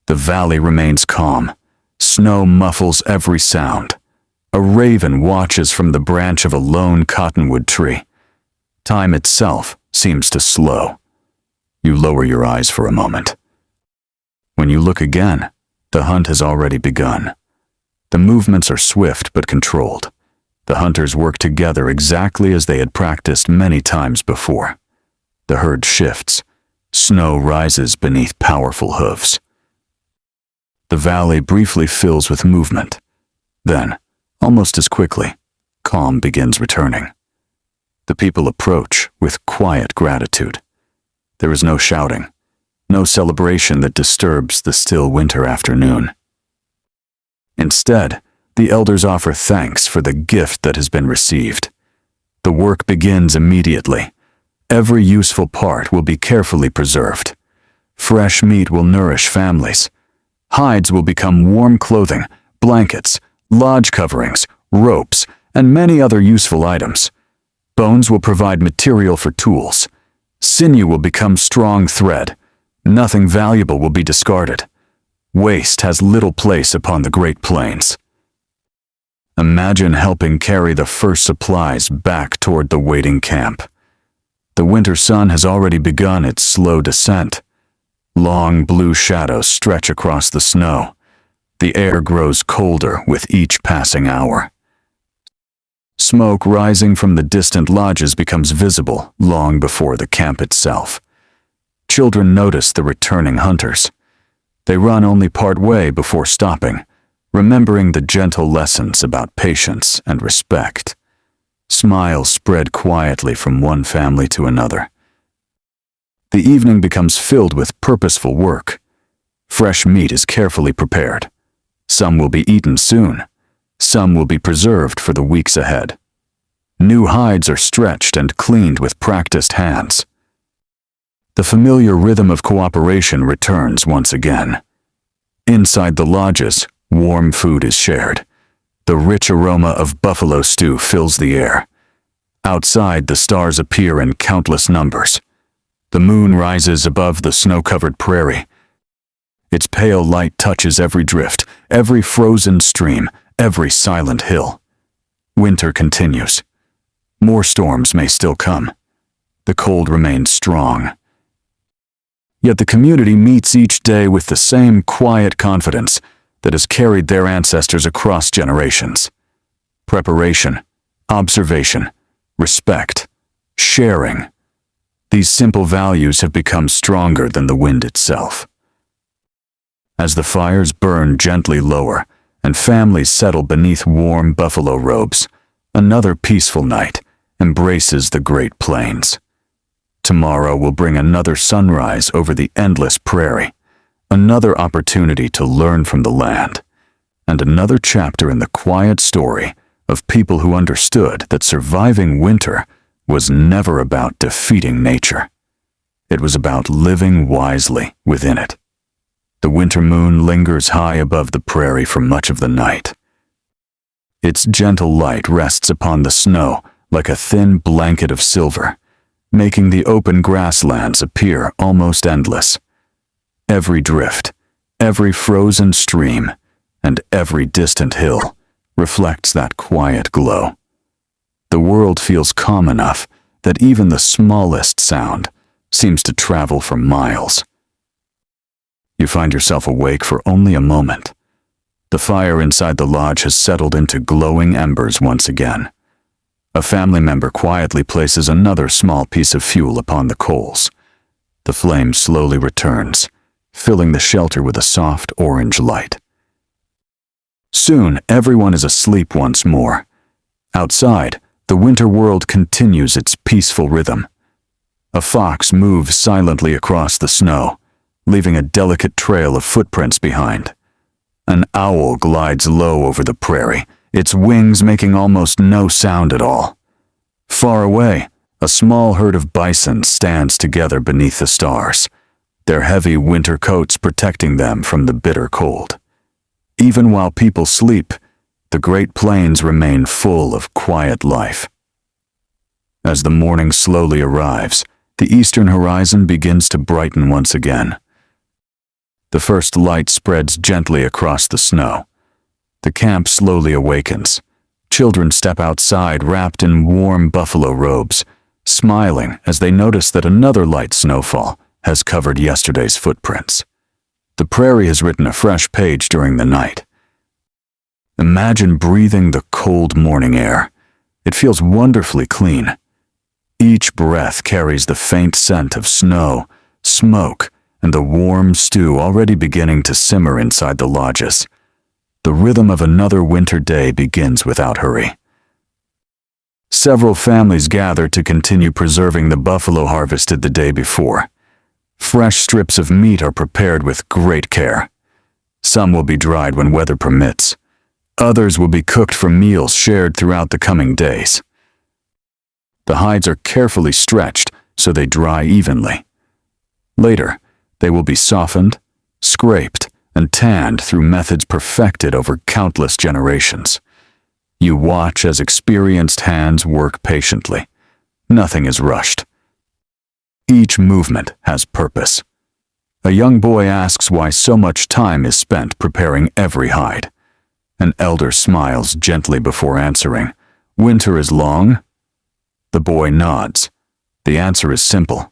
The valley remains calm. Snow muffles every sound. A raven watches from the branch of a lone cottonwood tree. Time itself seems to slow. You lower your eyes for a moment. When you look again, the hunt has already begun. The movements are swift but controlled. The hunters work together exactly as they had practiced many times before. The herd shifts. Snow rises beneath powerful hooves. The valley briefly fills with movement. Then, almost as quickly, calm begins returning. The people approach with quiet gratitude. There is no shouting, no celebration that disturbs the still winter afternoon. Instead, The elders offer thanks for the gift that has been received. The work begins immediately. Every useful part will be carefully preserved. Fresh meat will nourish families. Hides will become warm clothing, blankets, lodge coverings, ropes, and many other useful items. Bones will provide material for tools. Sinew will become strong thread. Nothing valuable will be discarded. Waste has little place upon the Great Plains. Imagine helping carry the first supplies back toward the waiting camp. The winter sun has already begun its slow descent. Long blue shadows stretch across the snow. The air grows colder with each passing hour. Smoke rising from the distant lodges becomes visible long before the camp itself. Children notice the returning hunters. They run only part way before stopping, remembering the gentle lessons about patience and respect. Smiles spread quietly from one family to another. The evening becomes filled with purposeful work. Fresh meat is carefully prepared. Some will be eaten soon. Some will be preserved for the weeks ahead. New hides are stretched and cleaned with practiced hands. The familiar rhythm of cooperation returns once again. Inside the lodges, warm food is shared. The rich aroma of buffalo stew fills the air. Outside, the stars appear in countless numbers. The moon rises above the snow-covered prairie. Its pale light touches every drift, every frozen stream, every silent hill. Winter continues. More storms may still come. The cold remains strong. Yet the community meets each day with the same quiet confidence that has carried their ancestors across generations. Preparation, observation, respect, sharing. These simple values have become stronger than the wind itself. As the fires burn gently lower and families settle beneath warm buffalo robes, another peaceful night embraces the Great Plains. Tomorrow will bring another sunrise over the endless prairie, another opportunity to learn from the land, and another chapter in the quiet story of people who understood that surviving winter was never about defeating nature. It was about living wisely within it. The winter moon lingers high above the prairie for much of the night. Its gentle light rests upon the snow like a thin blanket of silver, making the open grasslands appear almost endless. Every drift, every frozen stream, and every distant hill reflects that quiet glow. The world feels calm enough that even the smallest sound seems to travel for miles. You find yourself awake for only a moment. The fire inside the lodge has settled into glowing embers once again. A family member quietly places another small piece of fuel upon the coals. The flame slowly returns, filling the shelter with a soft orange light. Soon, everyone is asleep once more. Outside, the winter world continues its peaceful rhythm. A fox moves silently across the snow, leaving a delicate trail of footprints behind. An owl glides low over the prairie, its wings making almost no sound at all. Far away, a small herd of bison stands together beneath the stars, their heavy winter coats protecting them from the bitter cold. Even while people sleep, the Great Plains remain full of quiet life. As the morning slowly arrives, the eastern horizon begins to brighten once again. The first light spreads gently across the snow. The camp slowly awakens. Children step outside wrapped in warm buffalo robes, smiling as they notice that another light snowfall has covered yesterday's footprints. The prairie has written a fresh page during the night. Imagine breathing the cold morning air. It feels wonderfully clean. Each breath carries the faint scent of snow, smoke, and the warm stew already beginning to simmer inside the lodges. The rhythm of another winter day begins without hurry. Several families gather to continue preserving the buffalo harvested the day before. Fresh strips of meat are prepared with great care. Some will be dried when weather permits. Others will be cooked for meals shared throughout the coming days. The hides are carefully stretched so they dry evenly. Later, they will be softened, scraped, and tanned through methods perfected over countless generations. You watch as experienced hands work patiently. Nothing is rushed. Each movement has purpose. A young boy asks why so much time is spent preparing every hide. An elder smiles gently before answering, "Winter is long?" The boy nods. The answer is simple.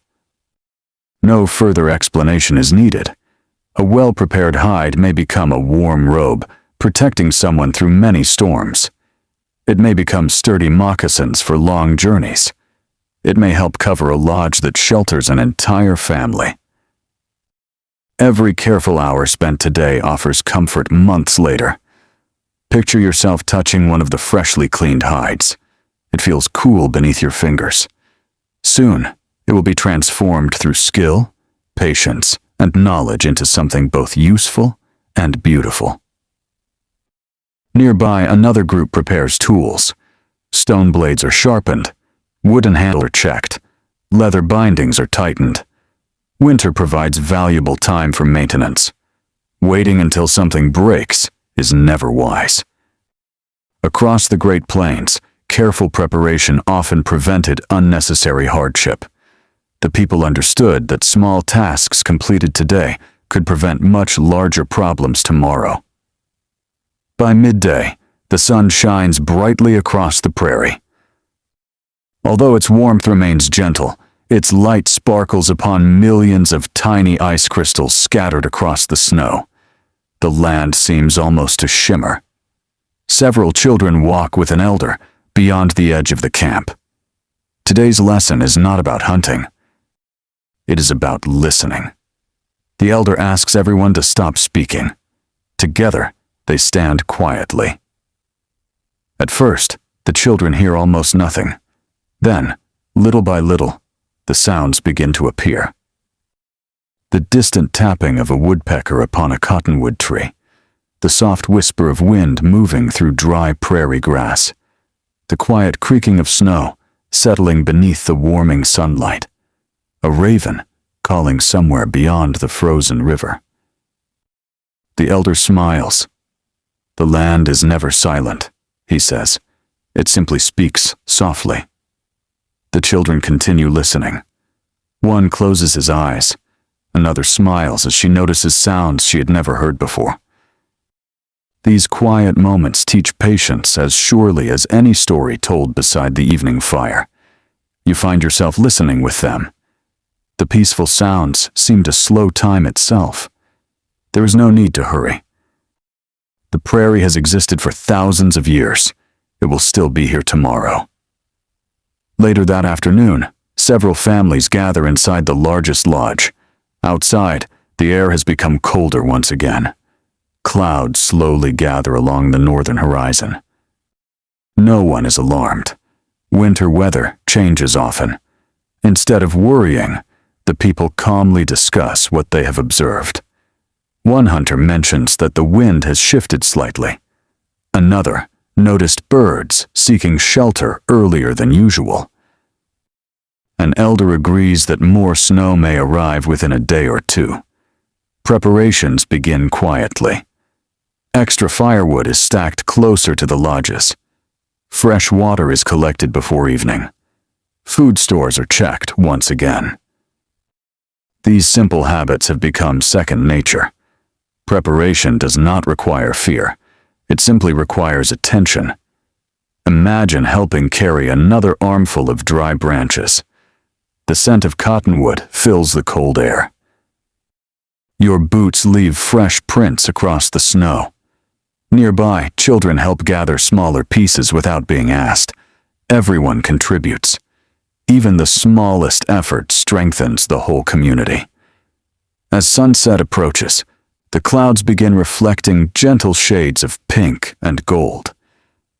No further explanation is needed. A well-prepared hide may become a warm robe, protecting someone through many storms. It may become sturdy moccasins for long journeys. It may help cover a lodge that shelters an entire family. Every careful hour spent today offers comfort months later. Picture yourself touching one of the freshly cleaned hides. It feels cool beneath your fingers. Soon, it will be transformed through skill, patience, and knowledge into something both useful and beautiful. Nearby, another group prepares tools. Stone blades are sharpened, wooden handles are checked, leather bindings are tightened. Winter provides valuable time for maintenance. Waiting until something breaks is never wise. Across the Great Plains, careful preparation often prevented unnecessary hardship. The people understood that small tasks completed today could prevent much larger problems tomorrow. By midday, the sun shines brightly across the prairie. Although its warmth remains gentle, its light sparkles upon millions of tiny ice crystals scattered across the snow. The land seems almost to shimmer. Several children walk with an elder beyond the edge of the camp. Today's lesson is not about hunting. It is about listening. The elder asks everyone to stop speaking. Together, they stand quietly. At first, the children hear almost nothing. Then, little by little, the sounds begin to appear. The distant tapping of a woodpecker upon a cottonwood tree, the soft whisper of wind moving through dry prairie grass, the quiet creaking of snow settling beneath the warming sunlight, a raven calling somewhere beyond the frozen river. The elder smiles. "The land is never silent," he says. "It simply speaks softly." The children continue listening. One closes his eyes. Another smiles as she notices sounds she had never heard before. These quiet moments teach patience as surely as any story told beside the evening fire. You find yourself listening with them. The peaceful sounds seem to slow time itself. There is no need to hurry. The prairie has existed for thousands of years. It will still be here tomorrow. Later that afternoon, several families gather inside the largest lodge. Outside, the air has become colder once again. Clouds slowly gather along the northern horizon. No one is alarmed. Winter weather changes often. Instead of worrying, the people calmly discuss what they have observed. One hunter mentions that the wind has shifted slightly. Another noticed birds seeking shelter earlier than usual. An elder agrees that more snow may arrive within a day or two. Preparations begin quietly. Extra firewood is stacked closer to the lodges. Fresh water is collected before evening. Food stores are checked once again. These simple habits have become second nature. Preparation does not require fear. It simply requires attention. Imagine helping carry another armful of dry branches. The scent of cottonwood fills the cold air. Your boots leave fresh prints across the snow. Nearby, children help gather smaller pieces without being asked. Everyone contributes. Even the smallest effort strengthens the whole community. As sunset approaches, the clouds begin reflecting gentle shades of pink and gold.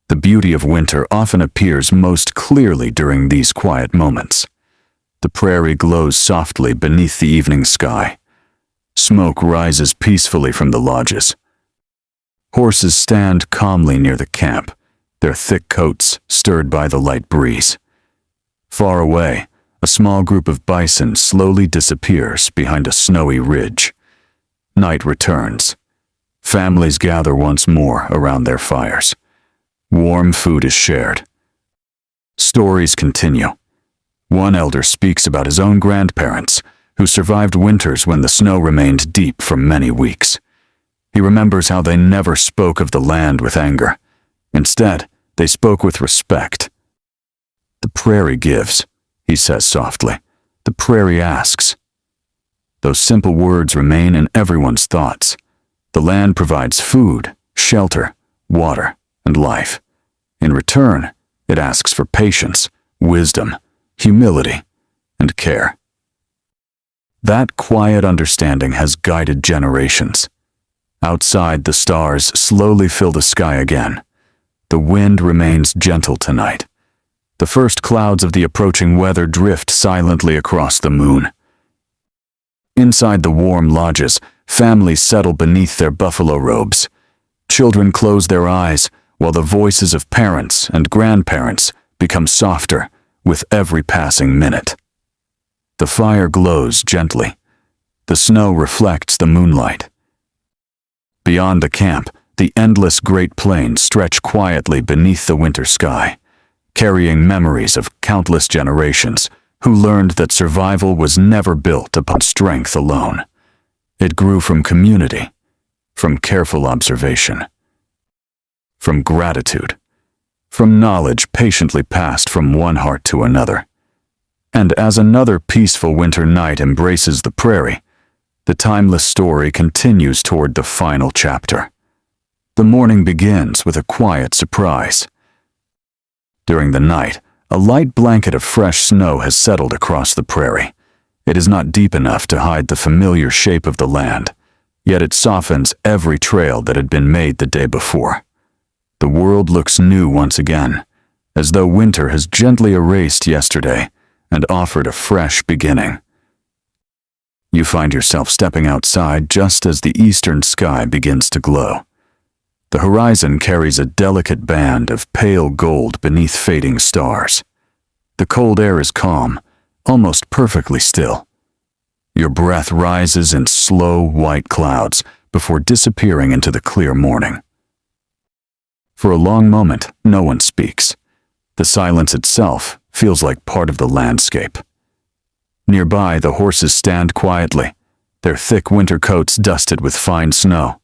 The beauty of winter often appears most clearly during these quiet moments. The prairie glows softly beneath the evening sky. Smoke rises peacefully from the lodges. Horses stand calmly near the camp, their thick coats stirred by the light breeze. Far away, a small group of bison slowly disappears behind a snowy ridge. Night returns. Families gather once more around their fires. Warm food is shared. Stories continue. One elder speaks about his own grandparents, who survived winters when the snow remained deep for many weeks. He remembers how they never spoke of the land with anger. Instead, they spoke with respect. "The prairie gives," he says softly. "The prairie asks." Those simple words remain in everyone's thoughts. The land provides food, shelter, water, and life. In return, it asks for patience, wisdom, humility, and care. That quiet understanding has guided generations. Outside, the stars slowly fill the sky again. The wind remains gentle tonight. The first clouds of the approaching weather drift silently across the moon. Inside the warm lodges, families settle beneath their buffalo robes. Children close their eyes, while the voices of parents and grandparents become softer with every passing minute. The fire glows gently. The snow reflects the moonlight. Beyond the camp, the endless Great Plains stretch quietly beneath the winter sky, carrying memories of countless generations who learned that survival was never built upon strength alone. It grew from community, from careful observation, from gratitude, from knowledge patiently passed from one heart to another. And as another peaceful winter night embraces the prairie, the timeless story continues toward the final chapter. The morning begins with a quiet surprise. During the night, a light blanket of fresh snow has settled across the prairie. It is not deep enough to hide the familiar shape of the land, yet it softens every trail that had been made the day before. The world looks new once again, as though winter has gently erased yesterday and offered a fresh beginning. You find yourself stepping outside just as the eastern sky begins to glow. The horizon carries a delicate band of pale gold beneath fading stars. The cold air is calm, almost perfectly still. Your breath rises in slow white clouds before disappearing into the clear morning. For a long moment, no one speaks. The silence itself feels like part of the landscape. Nearby, the horses stand quietly, their thick winter coats dusted with fine snow.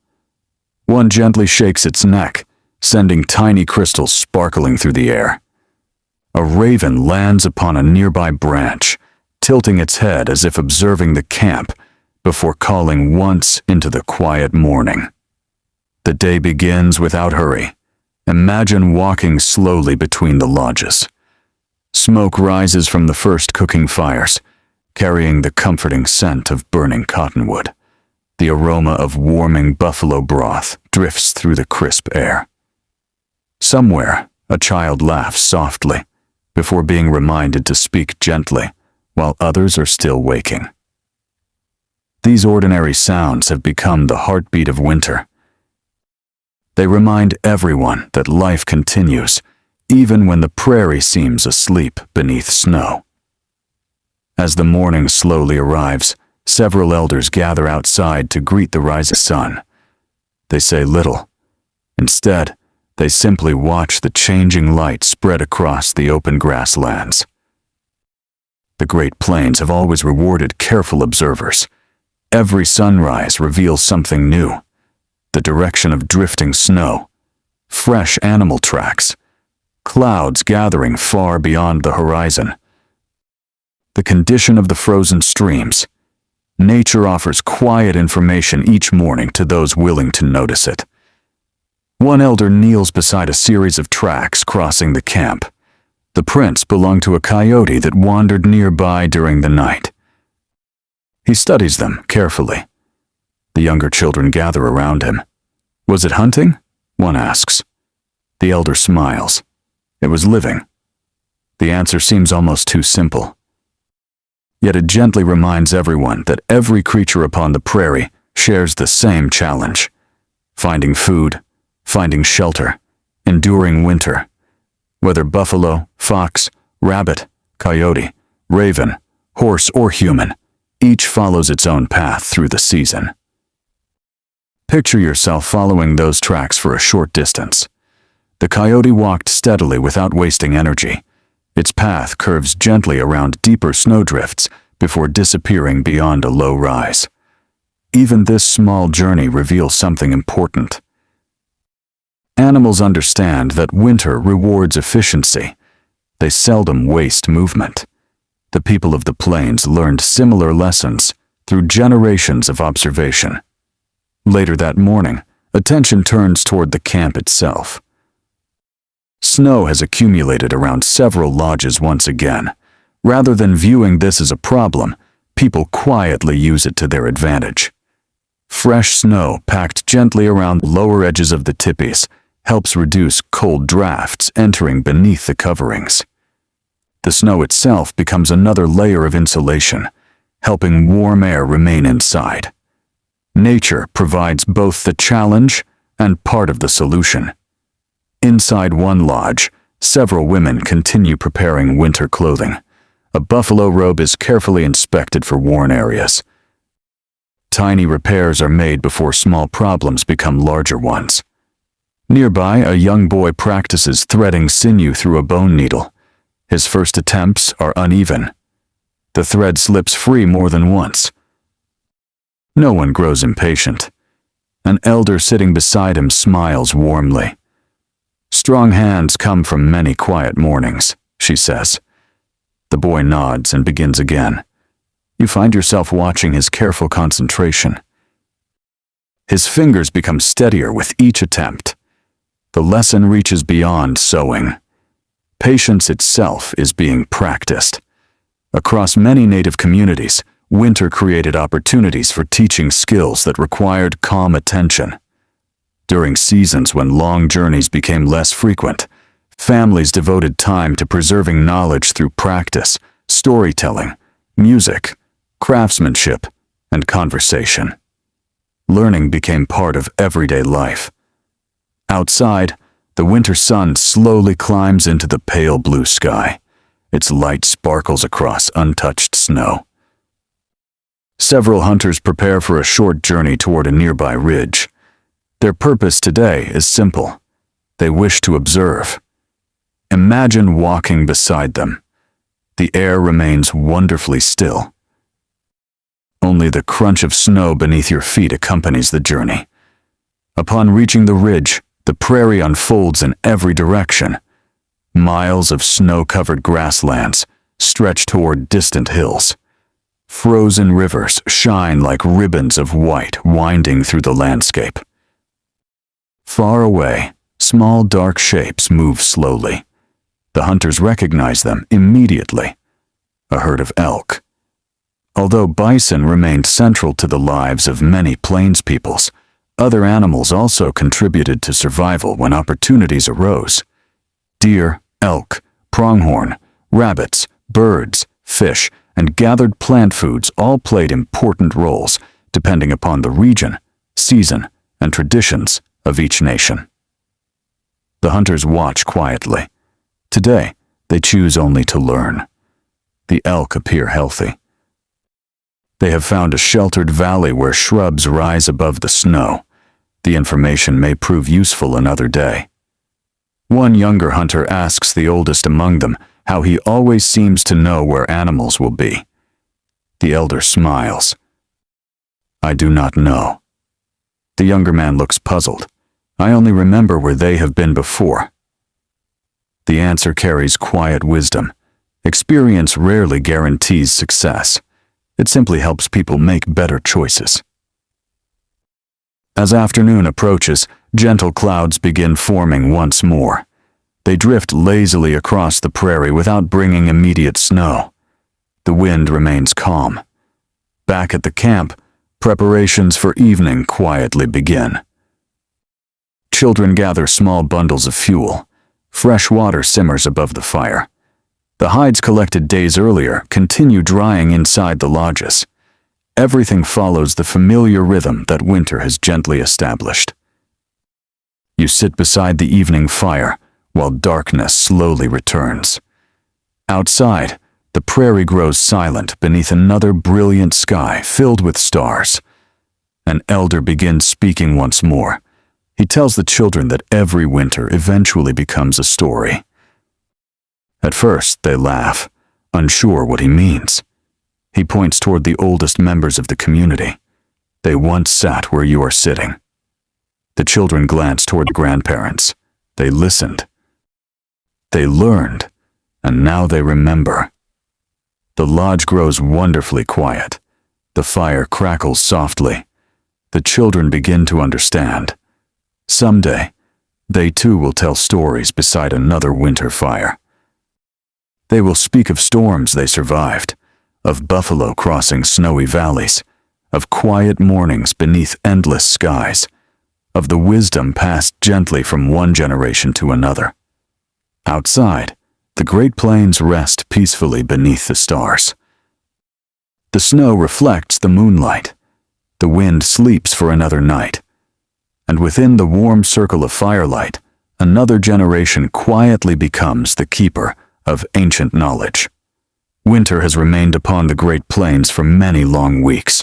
One gently shakes its neck, sending tiny crystals sparkling through the air. A raven lands upon a nearby branch, tilting its head as if observing the camp before calling once into the quiet morning. The day begins without hurry. Imagine walking slowly between the lodges. Smoke rises from the first cooking fires, carrying the comforting scent of burning cottonwood. The aroma of warming buffalo broth drifts through the crisp air. Somewhere, a child laughs softly, before being reminded to speak gently, while others are still waking. These ordinary sounds have become the heartbeat of winter. They remind everyone that life continues, even when the prairie seems asleep beneath snow. As the morning slowly arrives, several elders gather outside to greet the rising sun. They say little. Instead, they simply watch the changing light spread across the open grasslands. The Great Plains have always rewarded careful observers. Every sunrise reveals something new: the direction of drifting snow, fresh animal tracks, clouds gathering far beyond the horizon, the condition of the frozen streams. Nature offers quiet information each morning to those willing to notice it. One elder kneels beside a series of tracks crossing the camp. The prints belong to a coyote that wandered nearby during the night. He studies them carefully. The younger children gather around him. "Was it hunting?" one asks. The elder smiles. "It was living." The answer seems almost too simple. Yet it gently reminds everyone that every creature upon the prairie shares the same challenge: finding food, finding shelter, enduring winter. Whether buffalo, fox, rabbit, coyote, raven, horse, or human, each follows its own path through the season. Picture yourself following those tracks for a short distance. The coyote walked steadily without wasting energy. Its path curves gently around deeper snowdrifts before disappearing beyond a low rise. Even this small journey reveals something important. Animals understand that winter rewards efficiency. They seldom waste movement. The people of the plains learned similar lessons through generations of observation. Later that morning, attention turns toward the camp itself. Snow has accumulated around several lodges once again. Rather than viewing this as a problem, people quietly use it to their advantage. Fresh snow packed gently around the lower edges of the teepees helps reduce cold drafts entering beneath the coverings. The snow itself becomes another layer of insulation, helping warm air remain inside. Nature provides both the challenge and part of the solution. Inside one lodge, several women continue preparing winter clothing. A buffalo robe is carefully inspected for worn areas. Tiny repairs are made before small problems become larger ones. Nearby, a young boy practices threading sinew through a bone needle. His first attempts are uneven. The thread slips free more than once. No one grows impatient. An elder sitting beside him smiles warmly. "Strong hands come from many quiet mornings," she says. The boy nods and begins again. You find yourself watching his careful concentration. His fingers become steadier with each attempt. The lesson reaches beyond sewing. Patience itself is being practiced. Across many native communities, winter created opportunities for teaching skills that required calm attention. During seasons when long journeys became less frequent, families devoted time to preserving knowledge through practice, storytelling, music, craftsmanship, and conversation. Learning became part of everyday life. Outside, the winter sun slowly climbs into the pale blue sky. Its light sparkles across untouched snow. Several hunters prepare for a short journey toward a nearby ridge. Their purpose today is simple. They wish to observe. Imagine walking beside them. The air remains wonderfully still. Only the crunch of snow beneath your feet accompanies the journey. Upon reaching the ridge, the prairie unfolds in every direction. Miles of snow-covered grasslands stretch toward distant hills. Frozen rivers shine like ribbons of white winding through the landscape. Far away, small dark shapes move slowly. The hunters recognize them immediately. A herd of elk. Although bison remained central to the lives of many plains peoples, other animals also contributed to survival when opportunities arose. Deer, elk, pronghorn, rabbits, birds, fish, and gathered plant foods all played important roles depending upon the region, season, and traditions of each nation. The hunters watch quietly. Today, they choose only to learn. The elk appear healthy. They have found a sheltered valley where shrubs rise above the snow. The information may prove useful another day. One younger hunter asks the oldest among them how he always seems to know where animals will be. The elder smiles. "I do not know." The younger man looks puzzled. "I only remember where they have been before." The answer carries quiet wisdom. Experience rarely guarantees success. It simply helps people make better choices. As afternoon approaches, gentle clouds begin forming once more. They drift lazily across the prairie without bringing immediate snow. The wind remains calm. Back at the camp, preparations for evening quietly begin. Children gather small bundles of fuel. Fresh water simmers above the fire. The hides collected days earlier continue drying inside the lodges. Everything follows the familiar rhythm that winter has gently established. You sit beside the evening fire while darkness slowly returns. Outside, the prairie grows silent beneath another brilliant sky filled with stars. An elder begins speaking once more. He tells the children that every winter eventually becomes a story. At first, they laugh, unsure what he means. He points toward the oldest members of the community. They once sat where you are sitting. The children glance toward the grandparents. They listened. They learned, and now they remember. The lodge grows wonderfully quiet. The fire crackles softly. The children begin to understand. Someday, they too will tell stories beside another winter fire. They will speak of storms they survived, of buffalo crossing snowy valleys, of quiet mornings beneath endless skies, of the wisdom passed gently from one generation to another. Outside, the Great Plains rest peacefully beneath the stars. The snow reflects the moonlight. The wind sleeps for another night. And within the warm circle of firelight, another generation quietly becomes the keeper of ancient knowledge. Winter has remained upon the Great Plains for many long weeks.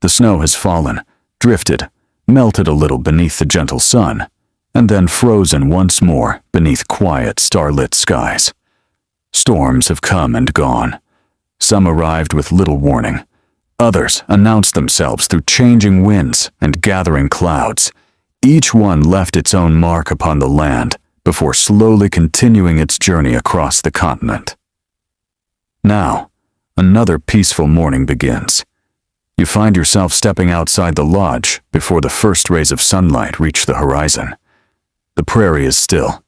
The snow has fallen, drifted, melted a little beneath the gentle sun, and then frozen once more beneath quiet, starlit skies. Storms have come and gone. Some arrived with little warning. Others announced themselves through changing winds and gathering clouds. Each one left its own mark upon the land before slowly continuing its journey across the continent. Now, another peaceful morning begins. You find yourself stepping outside the lodge before the first rays of sunlight reach the horizon. The prairie is still.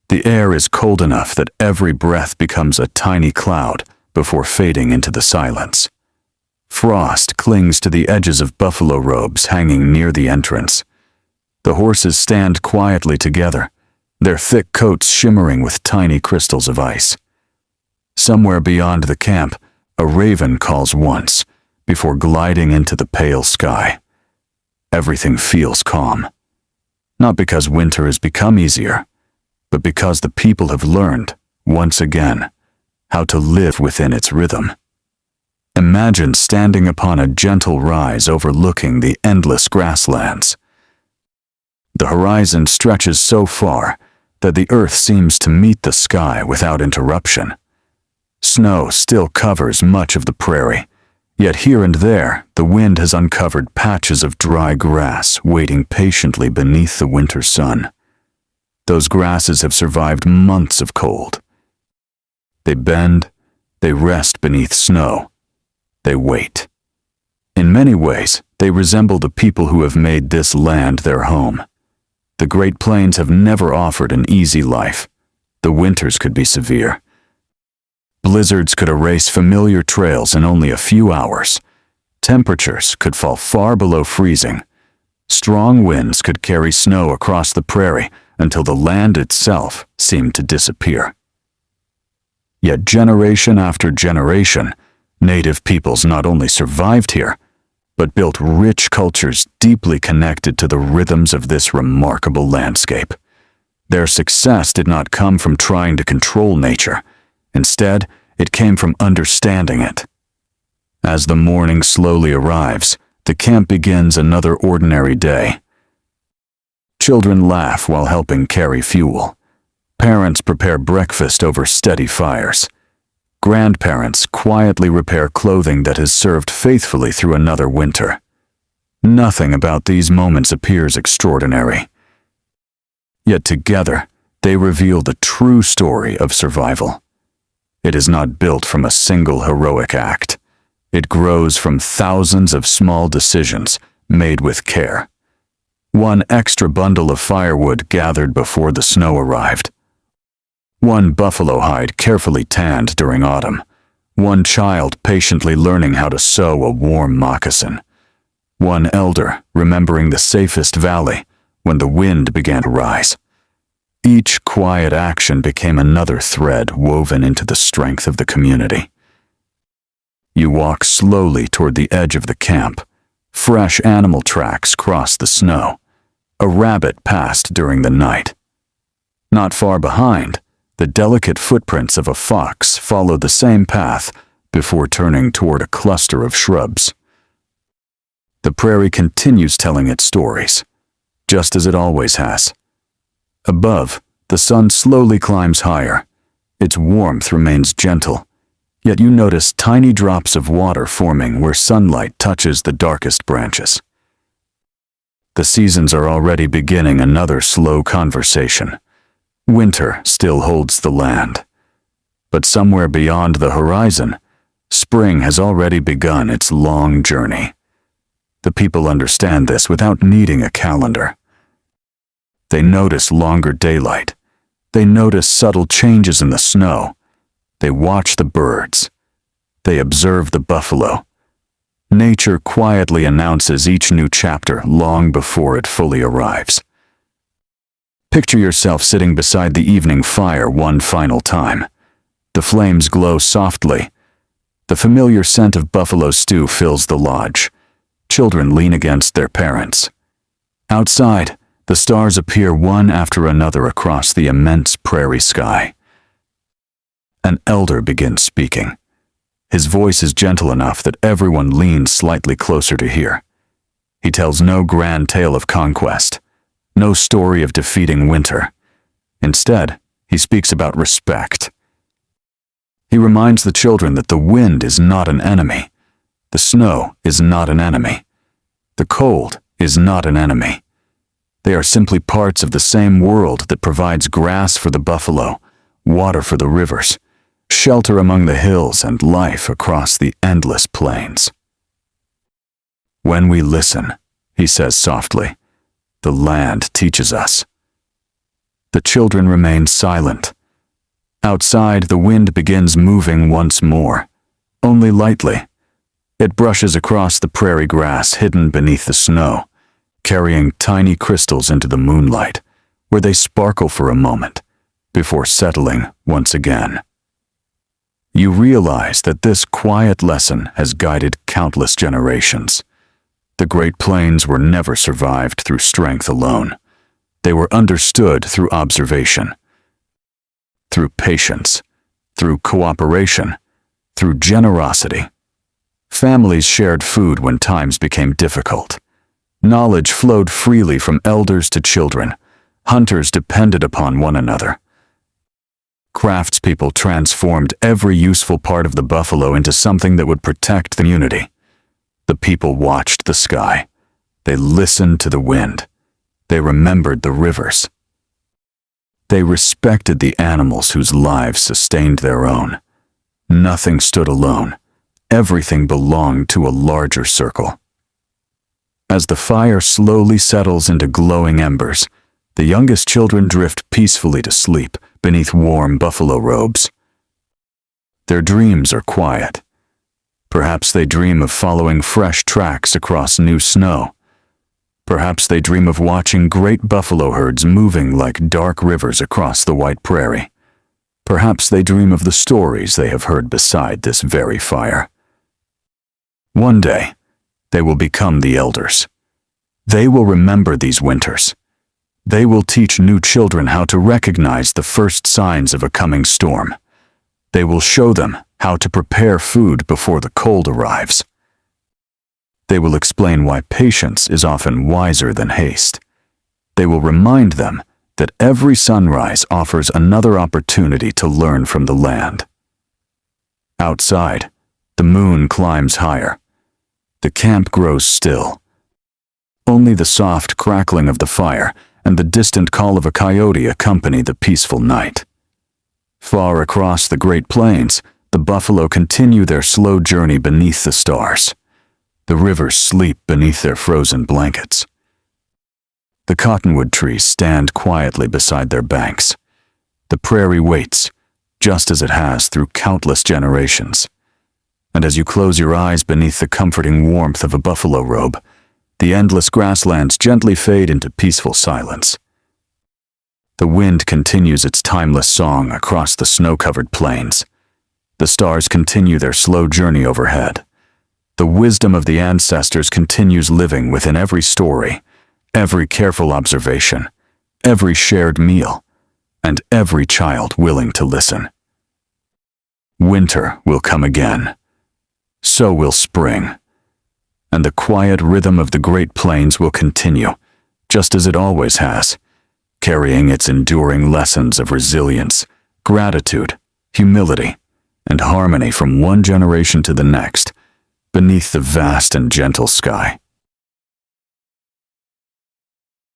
The air is cold enough that every breath becomes a tiny cloud before fading into the silence. Frost clings to the edges of buffalo robes hanging near the entrance. The horses stand quietly together, their thick coats shimmering with tiny crystals of ice. Somewhere beyond the camp, a raven calls once, before gliding into the pale sky. Everything feels calm. Not because winter has become easier, but because the people have learned, once again, how to live within its rhythm. Imagine standing upon a gentle rise overlooking the endless grasslands. The horizon stretches so far that the earth seems to meet the sky without interruption. Snow still covers much of the prairie, yet here and there the wind has uncovered patches of dry grass waiting patiently beneath the winter sun. Those grasses have survived months of cold. They bend, they rest beneath snow, they wait. In many ways, they resemble the people who have made this land their home. The Great Plains have never offered an easy life. The winters could be severe. Blizzards could erase familiar trails in only a few hours. Temperatures could fall far below freezing. Strong winds could carry snow across the prairie until the land itself seemed to disappear. Yet generation after generation, native peoples not only survived here, but built rich cultures deeply connected to the rhythms of this remarkable landscape. Their success did not come from trying to control nature. Instead, it came from understanding it. As the morning slowly arrives, the camp begins another ordinary day. Children laugh while helping carry fuel. Parents prepare breakfast over steady fires. Grandparents quietly repair clothing that has served faithfully through another winter. Nothing about these moments appears extraordinary. Yet together, they reveal the true story of survival. It is not built from a single heroic act. It grows from thousands of small decisions made with care. One extra bundle of firewood gathered before the snow arrived. One buffalo hide carefully tanned during autumn. One child patiently learning how to sew a warm moccasin. One elder remembering the safest valley when the wind began to rise. Each quiet action became another thread woven into the strength of the community. You walk slowly toward the edge of the camp. Fresh animal tracks cross the snow. a rabbit passed during the night. Not far behind, the delicate footprints of a fox followed the same path before turning toward a cluster of shrubs. The prairie continues telling its stories, just as it always has. Above, the sun slowly climbs higher. Its warmth remains gentle, yet you notice tiny drops of water forming where sunlight touches the darkest branches. The seasons are already beginning another slow conversation. Winter still holds the land. But somewhere beyond the horizon, spring has already begun its long journey. The people understand this without needing a calendar. They notice longer daylight. They notice subtle changes in the snow. They watch the birds. They observe the buffalo. Nature quietly announces each new chapter long before it fully arrives. Picture yourself sitting beside the evening fire one final time. The flames glow softly. The familiar scent of buffalo stew fills the lodge. Children lean against their parents. Outside, the stars appear one after another across the immense prairie sky. An elder begins speaking. His voice is gentle enough that everyone leans slightly closer to hear. He tells no grand tale of conquest, no story of defeating winter. Instead, he speaks about respect. He reminds the children that the wind is not an enemy. The snow is not an enemy. The cold is not an enemy. They are simply parts of the same world that provides grass for the buffalo, water for the rivers, shelter among the hills, and life across the endless plains. When we listen, he says softly, the land teaches us. The children remain silent. Outside, the wind begins moving once more, only lightly. It brushes across the prairie grass hidden beneath the snow, carrying tiny crystals into the moonlight, where they sparkle for a moment, before settling once again. You realize that this quiet lesson has guided countless generations. The Great Plains were never survived through strength alone. They were understood through observation, through patience, through cooperation, through generosity. Families shared food when times became difficult. Knowledge flowed freely from elders to children. Hunters depended upon one another. Craftspeople transformed every useful part of the buffalo into something that would protect the community. The people watched the sky. They listened to the wind. They remembered the rivers. They respected the animals whose lives sustained their own. Nothing stood alone. Everything belonged to a larger circle. As the fire slowly settles into glowing embers, the youngest children drift peacefully to sleep beneath warm buffalo robes. Their dreams are quiet. Perhaps they dream of following fresh tracks across new snow. Perhaps they dream of watching great buffalo herds moving like dark rivers across the white prairie. Perhaps they dream of the stories they have heard beside this very fire. One day, they will become the elders. They will remember these winters. They will teach new children how to recognize the first signs of a coming storm. They will show them how to prepare food before the cold arrives. They will explain why patience is often wiser than haste. They will remind them that every sunrise offers another opportunity to learn from the land. Outside, the moon climbs higher. The camp grows still. Only the soft crackling of the fire and the distant call of a coyote accompany the peaceful night. Far across the Great Plains, the buffalo continue their slow journey beneath the stars. The rivers sleep beneath their frozen blankets. The cottonwood trees stand quietly beside their banks. The prairie waits, just as it has through countless generations. And as you close your eyes beneath the comforting warmth of a buffalo robe, the endless grasslands gently fade into peaceful silence. The wind continues its timeless song across the snow-covered plains. The stars continue their slow journey overhead. The wisdom of the ancestors continues living within every story, every careful observation, every shared meal, and every child willing to listen. Winter will come again. So will spring. And the quiet rhythm of the Great Plains will continue, just as it always has, carrying its enduring lessons of resilience, gratitude, humility, and harmony from one generation to the next, beneath the vast and gentle sky.